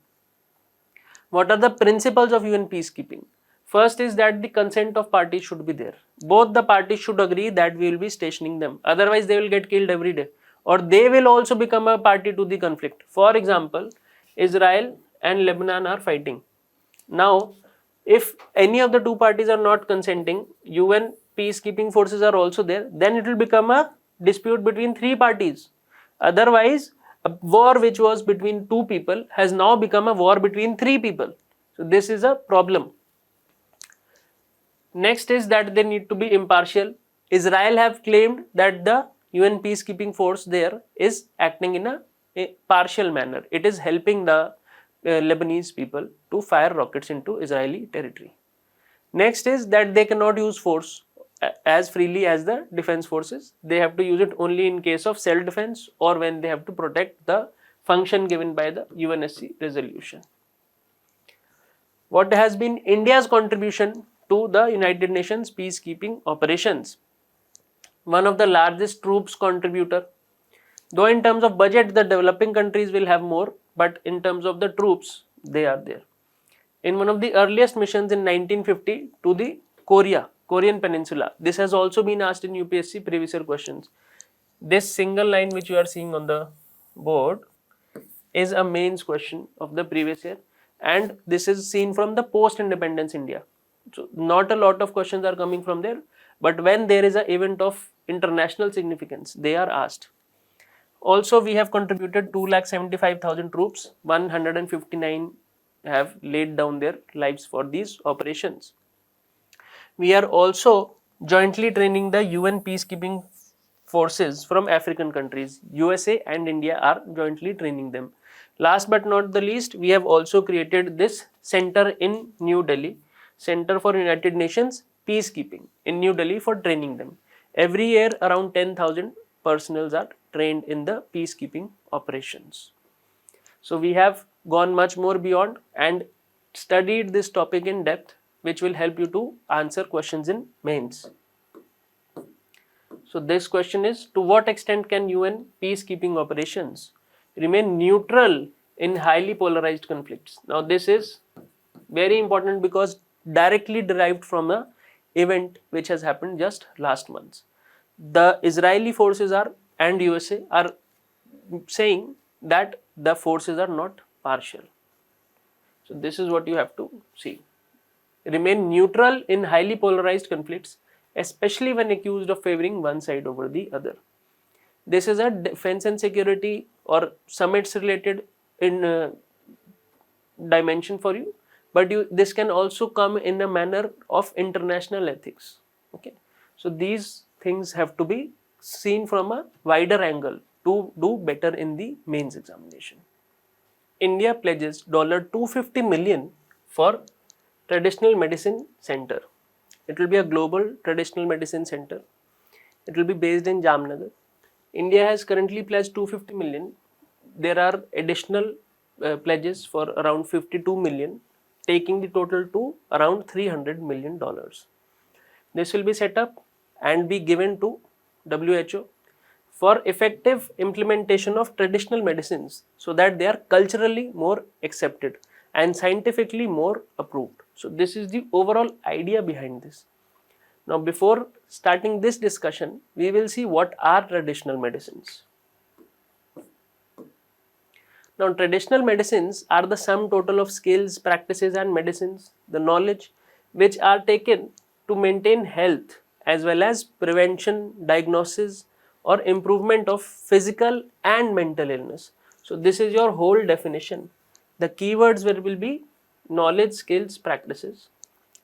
What are the principles of UN peacekeeping? First is that the consent of parties should be there. Both the parties should agree that we will be stationing them. Otherwise, they will get killed every day, or they will also become a party to the conflict. For example, Israel and Lebanon are fighting. Now, if any of the two parties are not consenting, UN peacekeeping forces are also there, then it will become a dispute between three parties. Otherwise, a war which was between two people has now become a war between three people. So this is a problem. Next is that they need to be impartial. Israel have claimed that the UN peacekeeping force there is acting in a partial manner. It is helping the Lebanese people to fire rockets into Israeli territory. Next is that they cannot use force as freely as the defense forces. They have to use it only in case of self-defense or when they have to protect the function given by the UNSC resolution. What has been India's contribution to the United Nations peacekeeping operations? One of the largest troops contributor. Though in terms of budget, the developing countries will have more, but in terms of the troops, they are there. In one of the earliest missions in 1950 to the Korean Peninsula. This has also been asked in UPSC previous year questions. This single line which you are seeing on the board is a mains question of the previous year, and this is seen from the post-independence India. So not a lot of questions are coming from there, but when there is an event of international significance, they are asked. Also, we have contributed 2,75,000 troops, 159 have laid down their lives for these operations. We are also jointly training the UN peacekeeping forces from African countries. USA and India are jointly training them. Last but not the least, we have also created this center in New Delhi, Center for United Nations Peacekeeping in New Delhi for training them. Every year around 10,000 personnel are trained in the peacekeeping operations. So we have gone much more beyond and studied this topic in depth, which will help you to answer questions in mains. So this question is, to what extent can UN peacekeeping operations remain neutral in highly polarized conflicts? Now this is very important because directly derived from a event which has happened just last month. The Israeli forces and USA are saying that the forces are not partial. So this is what you have to see. Remain neutral in highly polarized conflicts, especially when accused of favoring one side over the other. This is a defense and security or summits related in dimension for you, but this can also come in a manner of international ethics. Okay, so these things have to be seen from a wider angle to do better in the mains examination. India pledges $250 million for traditional medicine center. It will be a global traditional medicine center. It will be based in Jamnagar. India has currently pledged 250 million. There are additional pledges for around 52 million, taking the total to around $300 million. This will be set up and be given to WHO for effective implementation of traditional medicines so that they are culturally more accepted and scientifically more approved. So this is the overall idea behind this. Now before starting this discussion, we will see what are traditional medicines. Now traditional medicines are the sum total of skills, practices and medicines, the knowledge which are taken to maintain health as well as prevention, diagnosis or improvement of physical and mental illness. So this is your whole definition. The keywords will be knowledge, skills, practices,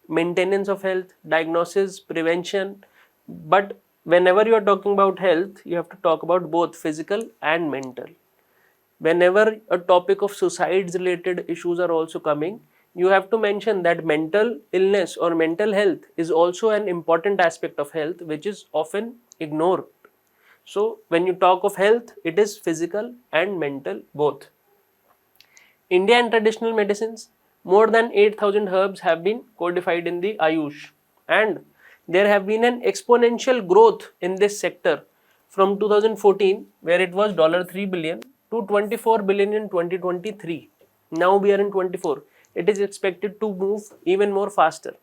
maintenance of health, diagnosis, prevention. But whenever you are talking about health, you have to talk about both physical and mental. Whenever a topic of suicides related issues are also coming, you have to mention that mental illness or mental health is also an important aspect of health which is often ignored. So when you talk of health, it is physical and mental both. India and traditional medicines, more than 8,000 herbs have been codified in the Ayush, and there have been an exponential growth in this sector from 2014 where it was $3 billion to 24 billion in 2023. Now we are in 24. It is expected to move even more faster.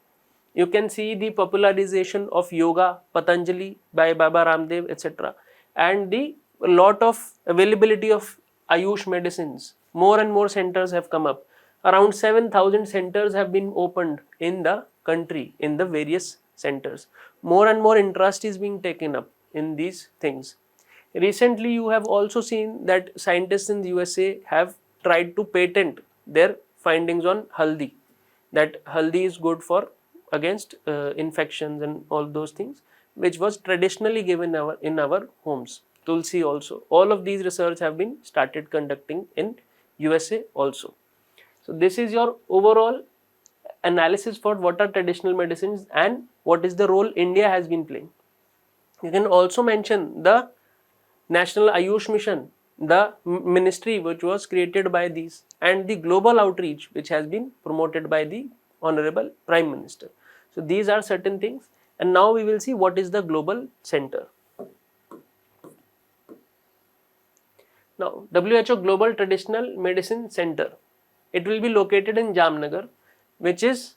You can see the popularization of yoga, Patanjali by Baba Ramdev, etc. and the lot of availability of Ayush medicines. More and more centers have come up. Around 7,000 centers have been opened in the country, in the various centers. More and more interest is being taken up in these things. Recently, you have also seen that scientists in the USA have tried to patent their findings on haldi, that haldi is good for against infections and all those things. which was traditionally given in our homes. Tulsi also. All of these research have been started conducting in USA also. So this is your overall analysis for what are traditional medicines and what is the role India has been playing. You can also mention the National Ayush Mission, the ministry which was created by these, and the global outreach which has been promoted by the Honorable Prime Minister. So these are certain things, and now we will see what is the global center. Now, WHO Global Traditional Medicine Center, it will be located in Jamnagar, which is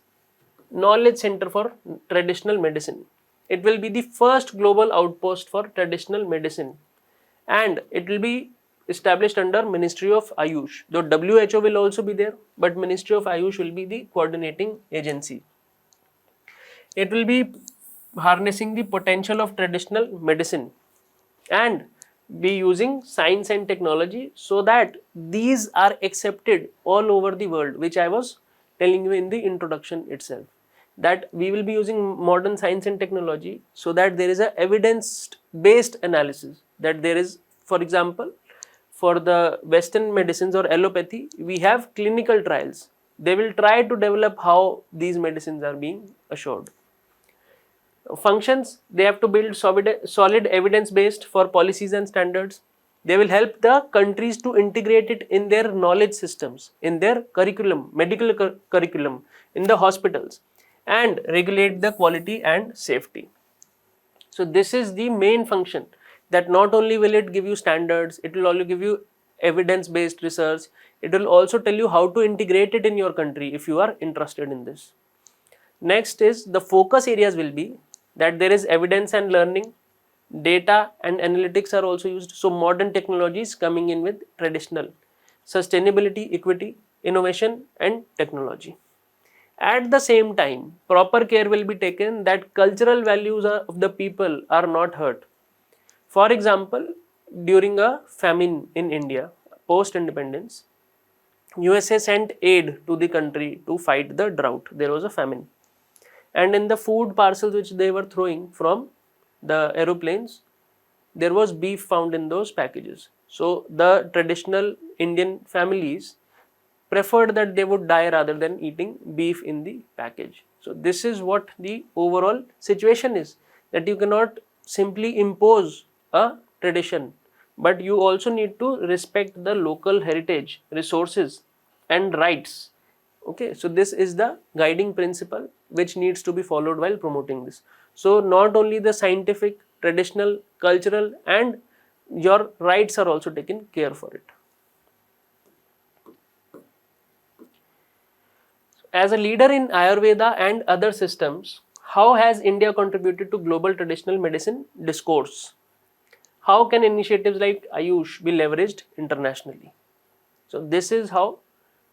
knowledge center for traditional medicine. It will be the first global outpost for traditional medicine, and it will be established under Ministry of Ayush. Though WHO will also be there, but Ministry of Ayush will be the coordinating agency. It will be harnessing the potential of traditional medicine and be using science and technology so that these are accepted all over the world, which I was telling you in the introduction itself, that we will be using modern science and technology so that there is a evidence based analysis, that there is, for example, for the western medicines or allopathy, we have clinical trials. They will try to develop how these medicines are being assured. Functions, they have to build solid evidence based for policies and standards. They will help the countries to integrate it in their knowledge systems, in their curriculum, medical curriculum, in the hospitals, and regulate the quality and safety. So this is the main function, that not only will it give you standards, it will also give you evidence based research. It will also tell you how to integrate it in your country if you are interested in this. Next is the focus areas will be that there is evidence and learning, data and analytics are also used. So modern technologies coming in with traditional, sustainability, equity, innovation and technology. At the same time, proper care will be taken that cultural values of the people are not hurt. For example, during a famine in India, post independence, USA sent aid to the country to fight the drought. There was a famine, and in the food parcels which they were throwing from the aeroplanes, there was beef found in those packages. So the traditional Indian families preferred that they would die rather than eating beef in the package. So this is what the overall situation is, that you cannot simply impose a tradition, but you also need to respect the local heritage, resources and rights. Okay, so this is the guiding principle which needs to be followed while promoting this. So not only the scientific, traditional, cultural and your rights are also taken care for it. As a leader in Ayurveda and other systems, how has India contributed to global traditional medicine discourse? How can initiatives like Ayush be leveraged internationally? So this is how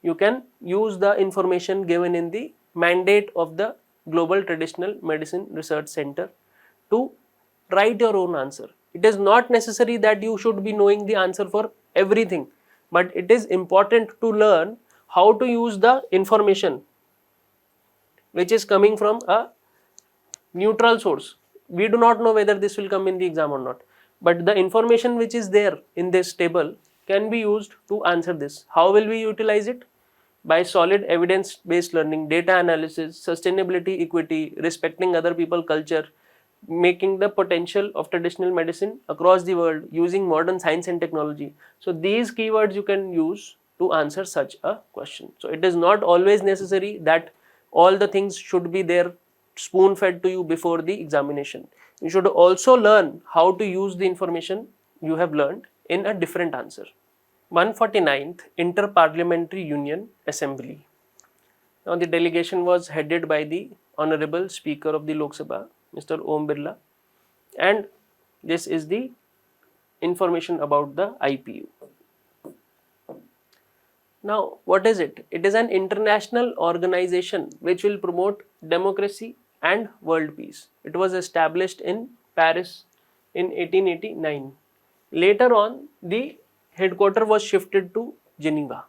you can use the information given in the mandate of the Global Traditional Medicine Research Center to write your own answer. It is not necessary that you should be knowing the answer for everything, but it is important to learn how to use the information which is coming from a neutral source. We do not know whether this will come in the exam or not, but the information which is there in this table can be used to answer this. How will we utilize it? By solid evidence based learning, data analysis, sustainability, equity, respecting other people's culture, making the potential of traditional medicine across the world, using modern science and technology. So these keywords you can use to answer such a question. So it is not always necessary that all the things should be there spoon fed to you before the examination. You should also learn how to use the information you have learned in a different answer. 149th Inter-Parliamentary Union Assembly. Now the delegation was headed by the Honorable Speaker of the Lok Sabha, Mr. Om Birla, and this is the information about the IPU. Now what is it? It is an international organization which will promote democracy and world peace. It was established in Paris in 1889. Later on, the headquarters was shifted to Geneva.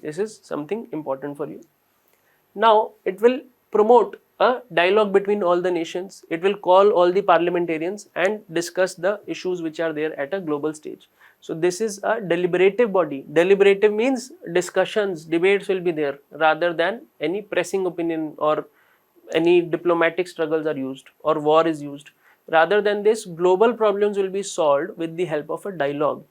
This is something important for you. Now it will promote a dialogue between all the nations. It will call all the parliamentarians and discuss the issues which are there at a global stage. So this is a deliberative body. Deliberative means discussions, debates will be there rather than any pressing opinion or any diplomatic struggles are used or war is used. Rather than this, global problems will be solved with the help of a dialogue,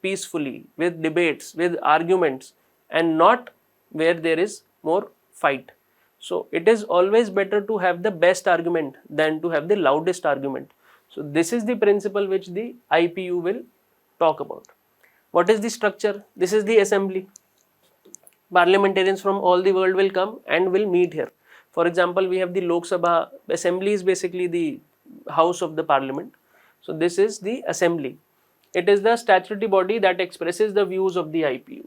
peacefully, with debates, with arguments, and not where there is more fight. So it is always better to have the best argument than to have the loudest argument. So this is the principle which the IPU will talk about. What is the structure? This is the assembly. Parliamentarians from all the world will come and will meet here. For example, we have the Lok Sabha. Assembly is basically the house of the parliament. So this is the assembly. It is the statutory body that expresses the views of the IPU.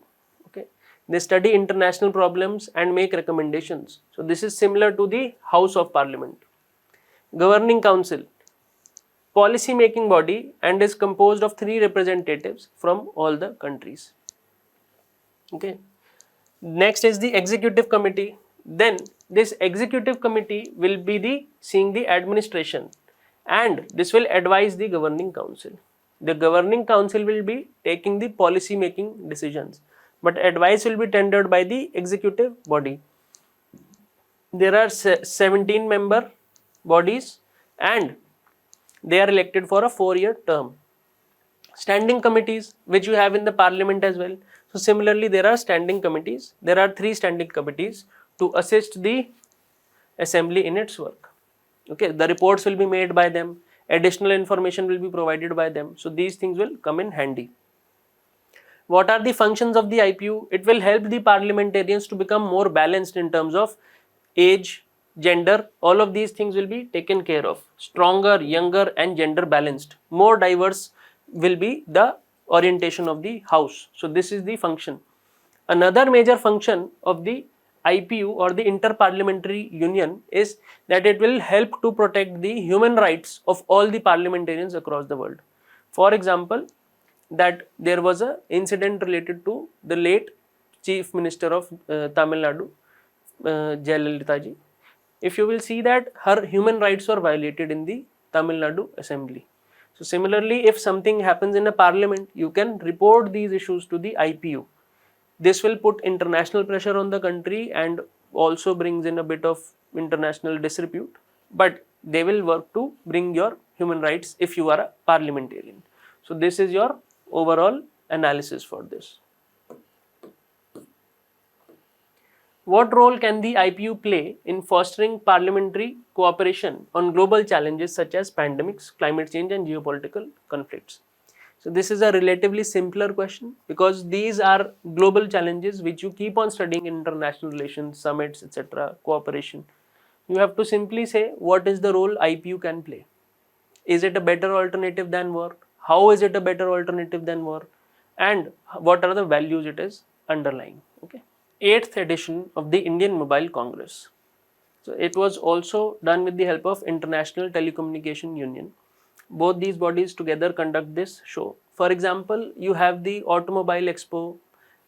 Okay. They study international problems and make recommendations. So this is similar to the House of Parliament. Governing Council, policy making body, and is composed of 3 representatives from all the countries. Okay. Next is the executive committee. Then this executive committee will be seeing the administration, and this will advise the governing council. The governing council will be taking the policy making decisions, but advice will be tendered by the executive body. There are 17 member bodies and they are elected for a 4-year term. Standing committees, which you have in the parliament as well. So similarly, there are standing committees. There are 3 standing committees to assist the assembly in its work. Okay, the reports will be made by them. Additional information will be provided by them. So these things will come in handy. What are the functions of the IPU? It will help the parliamentarians to become more balanced in terms of age, gender. All of these things will be taken care of. Stronger, younger, and gender balanced. More diverse will be the orientation of the house. So this is the function. Another major function of the IPU or the Inter-Parliamentary Union is that it will help to protect the human rights of all the parliamentarians across the world. For example, that there was an incident related to the late Chief Minister of Tamil Nadu, Jayalalitha ji. If you will see that her human rights were violated in the Tamil Nadu Assembly. So similarly, if something happens in a parliament, you can report these issues to the IPU. This will put international pressure on the country and also brings in a bit of international disrepute, but they will work to bring your human rights if you are a parliamentarian. So this is your overall analysis for this. What role can the IPU play in fostering parliamentary cooperation on global challenges such as pandemics, climate change, and geopolitical conflicts? So this is a relatively simpler question because these are global challenges which you keep on studying in international relations, summits, etc., cooperation. You have to simply say what is the role IPU can play. Is it a better alternative than war? How is it a better alternative than war? And what are the values it is underlying? Okay. 8th edition of the Indian Mobile Congress. So it was also done with the help of International Telecommunication Union. Both these bodies together conduct this show. For example, you have the Automobile Expo.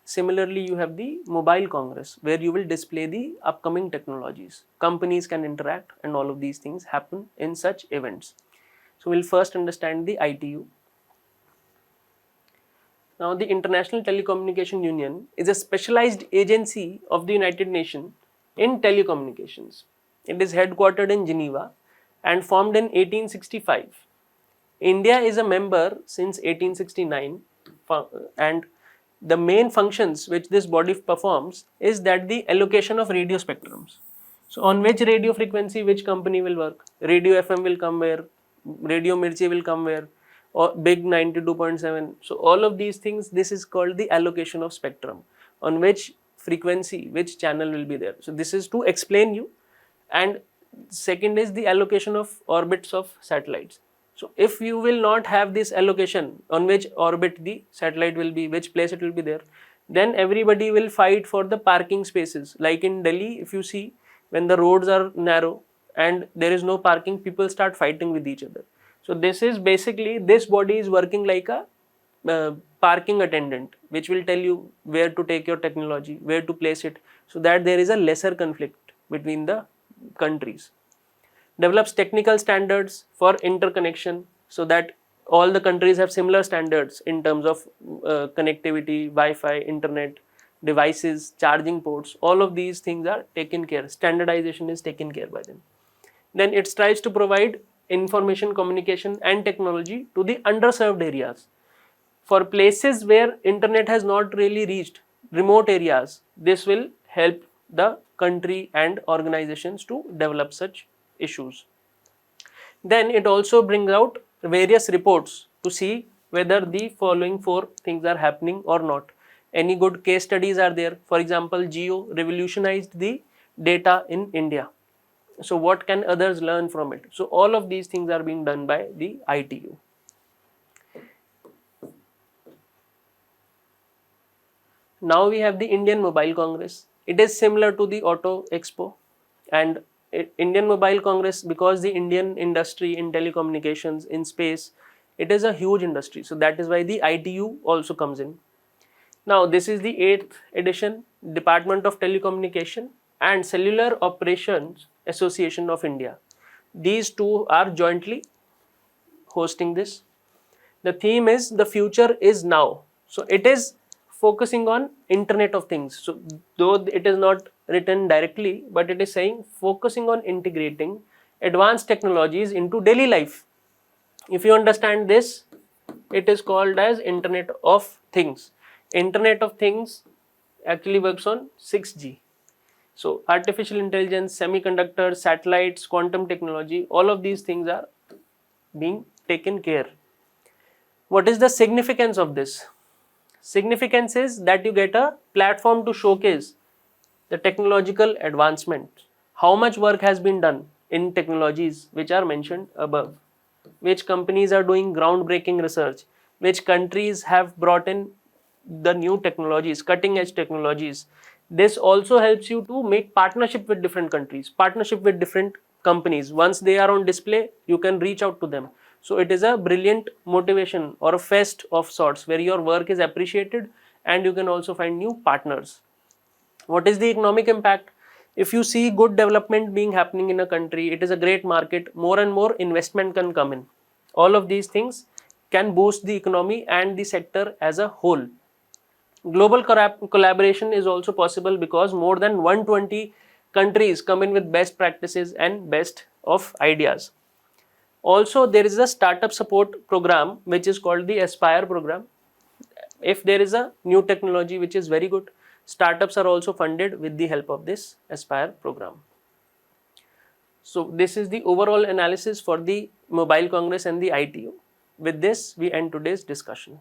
Similarly, you have the Mobile Congress where you will display the upcoming technologies. Companies can interact and all of these things happen in such events. So we'll first understand the ITU. Now, the International Telecommunication Union is a specialized agency of the United Nations in telecommunications. It is headquartered in Geneva and formed in 1865. India is a member since 1869 and the main functions which this body performs is that the allocation of radio spectrums. So, on which radio frequency which company will work? Radio FM will come where? Radio Mirchi will come where? Or big 92.7. So all of these things, this is called the allocation of spectrum, on which frequency, which channel will be there. So this is to explain you. And second is the allocation of orbits of satellites. So if you will not have this allocation on which orbit the satellite will be, which place it will be there, then everybody will fight for the parking spaces. Like in Delhi, if you see, when the roads are narrow and there is no parking, people start fighting with each other. So this is basically, this body is working like a parking attendant, which will tell you where to take your technology, where to place it, so that there is a lesser conflict between the countries. Develops technical standards for interconnection so that all the countries have similar standards in terms of connectivity, Wi-Fi, internet, devices, charging ports. All of these things are taken care. Standardization is taken care by them. Then it strives to provide information, communication and technology to the underserved areas. For places where internet has not really reached, remote areas, this will help the country and organizations to develop such issues. Then it also brings out various reports to see whether the following 4 things are happening or not. Any good case studies are there. For example, Geo revolutionized the data in India. So what can others learn from it? So all of these things are being done by the ITU. Now we have the Indian Mobile Congress. It is similar to the Auto Expo, and Indian Mobile Congress, because the Indian industry in telecommunications, in space, it is a huge industry. So that is why the ITU also comes in. Now this is the 8th edition. Department of Telecommunication and Cellular Operations Association of India. These two are jointly hosting this. The theme is the future is now. So it is focusing on Internet of Things. So though it is not written directly, but it is saying focusing on integrating advanced technologies into daily life. If you understand this, it is called as Internet of Things. Internet of Things actually works on 6G. So artificial intelligence, semiconductors, satellites, quantum technology, all of these things are being taken care. What is the significance of this? Significance is that you get a platform to showcase the technological advancement. How much work has been done in technologies which are mentioned above? Which companies are doing groundbreaking research? Which countries have brought in the new technologies, cutting edge technologies? This also helps you to make partnership with different countries, partnership with different companies. Once they are on display, you can reach out to them. So it is a brilliant motivation or a fest of sorts where your work is appreciated and you can also find new partners. What is the economic impact? If you see good development being happening in a country, it is a great market, more and more investment can come in. All of these things can boost the economy and the sector as a whole. Global collaboration is also possible because more than 120 countries come in with best practices and best of ideas. Also, there is a startup support program which is called the Aspire program. If there is a new technology which is very good, startups are also funded with the help of this Aspire program. So this is the overall analysis for the Mobile Congress and the ITU. With this, we end today's discussion.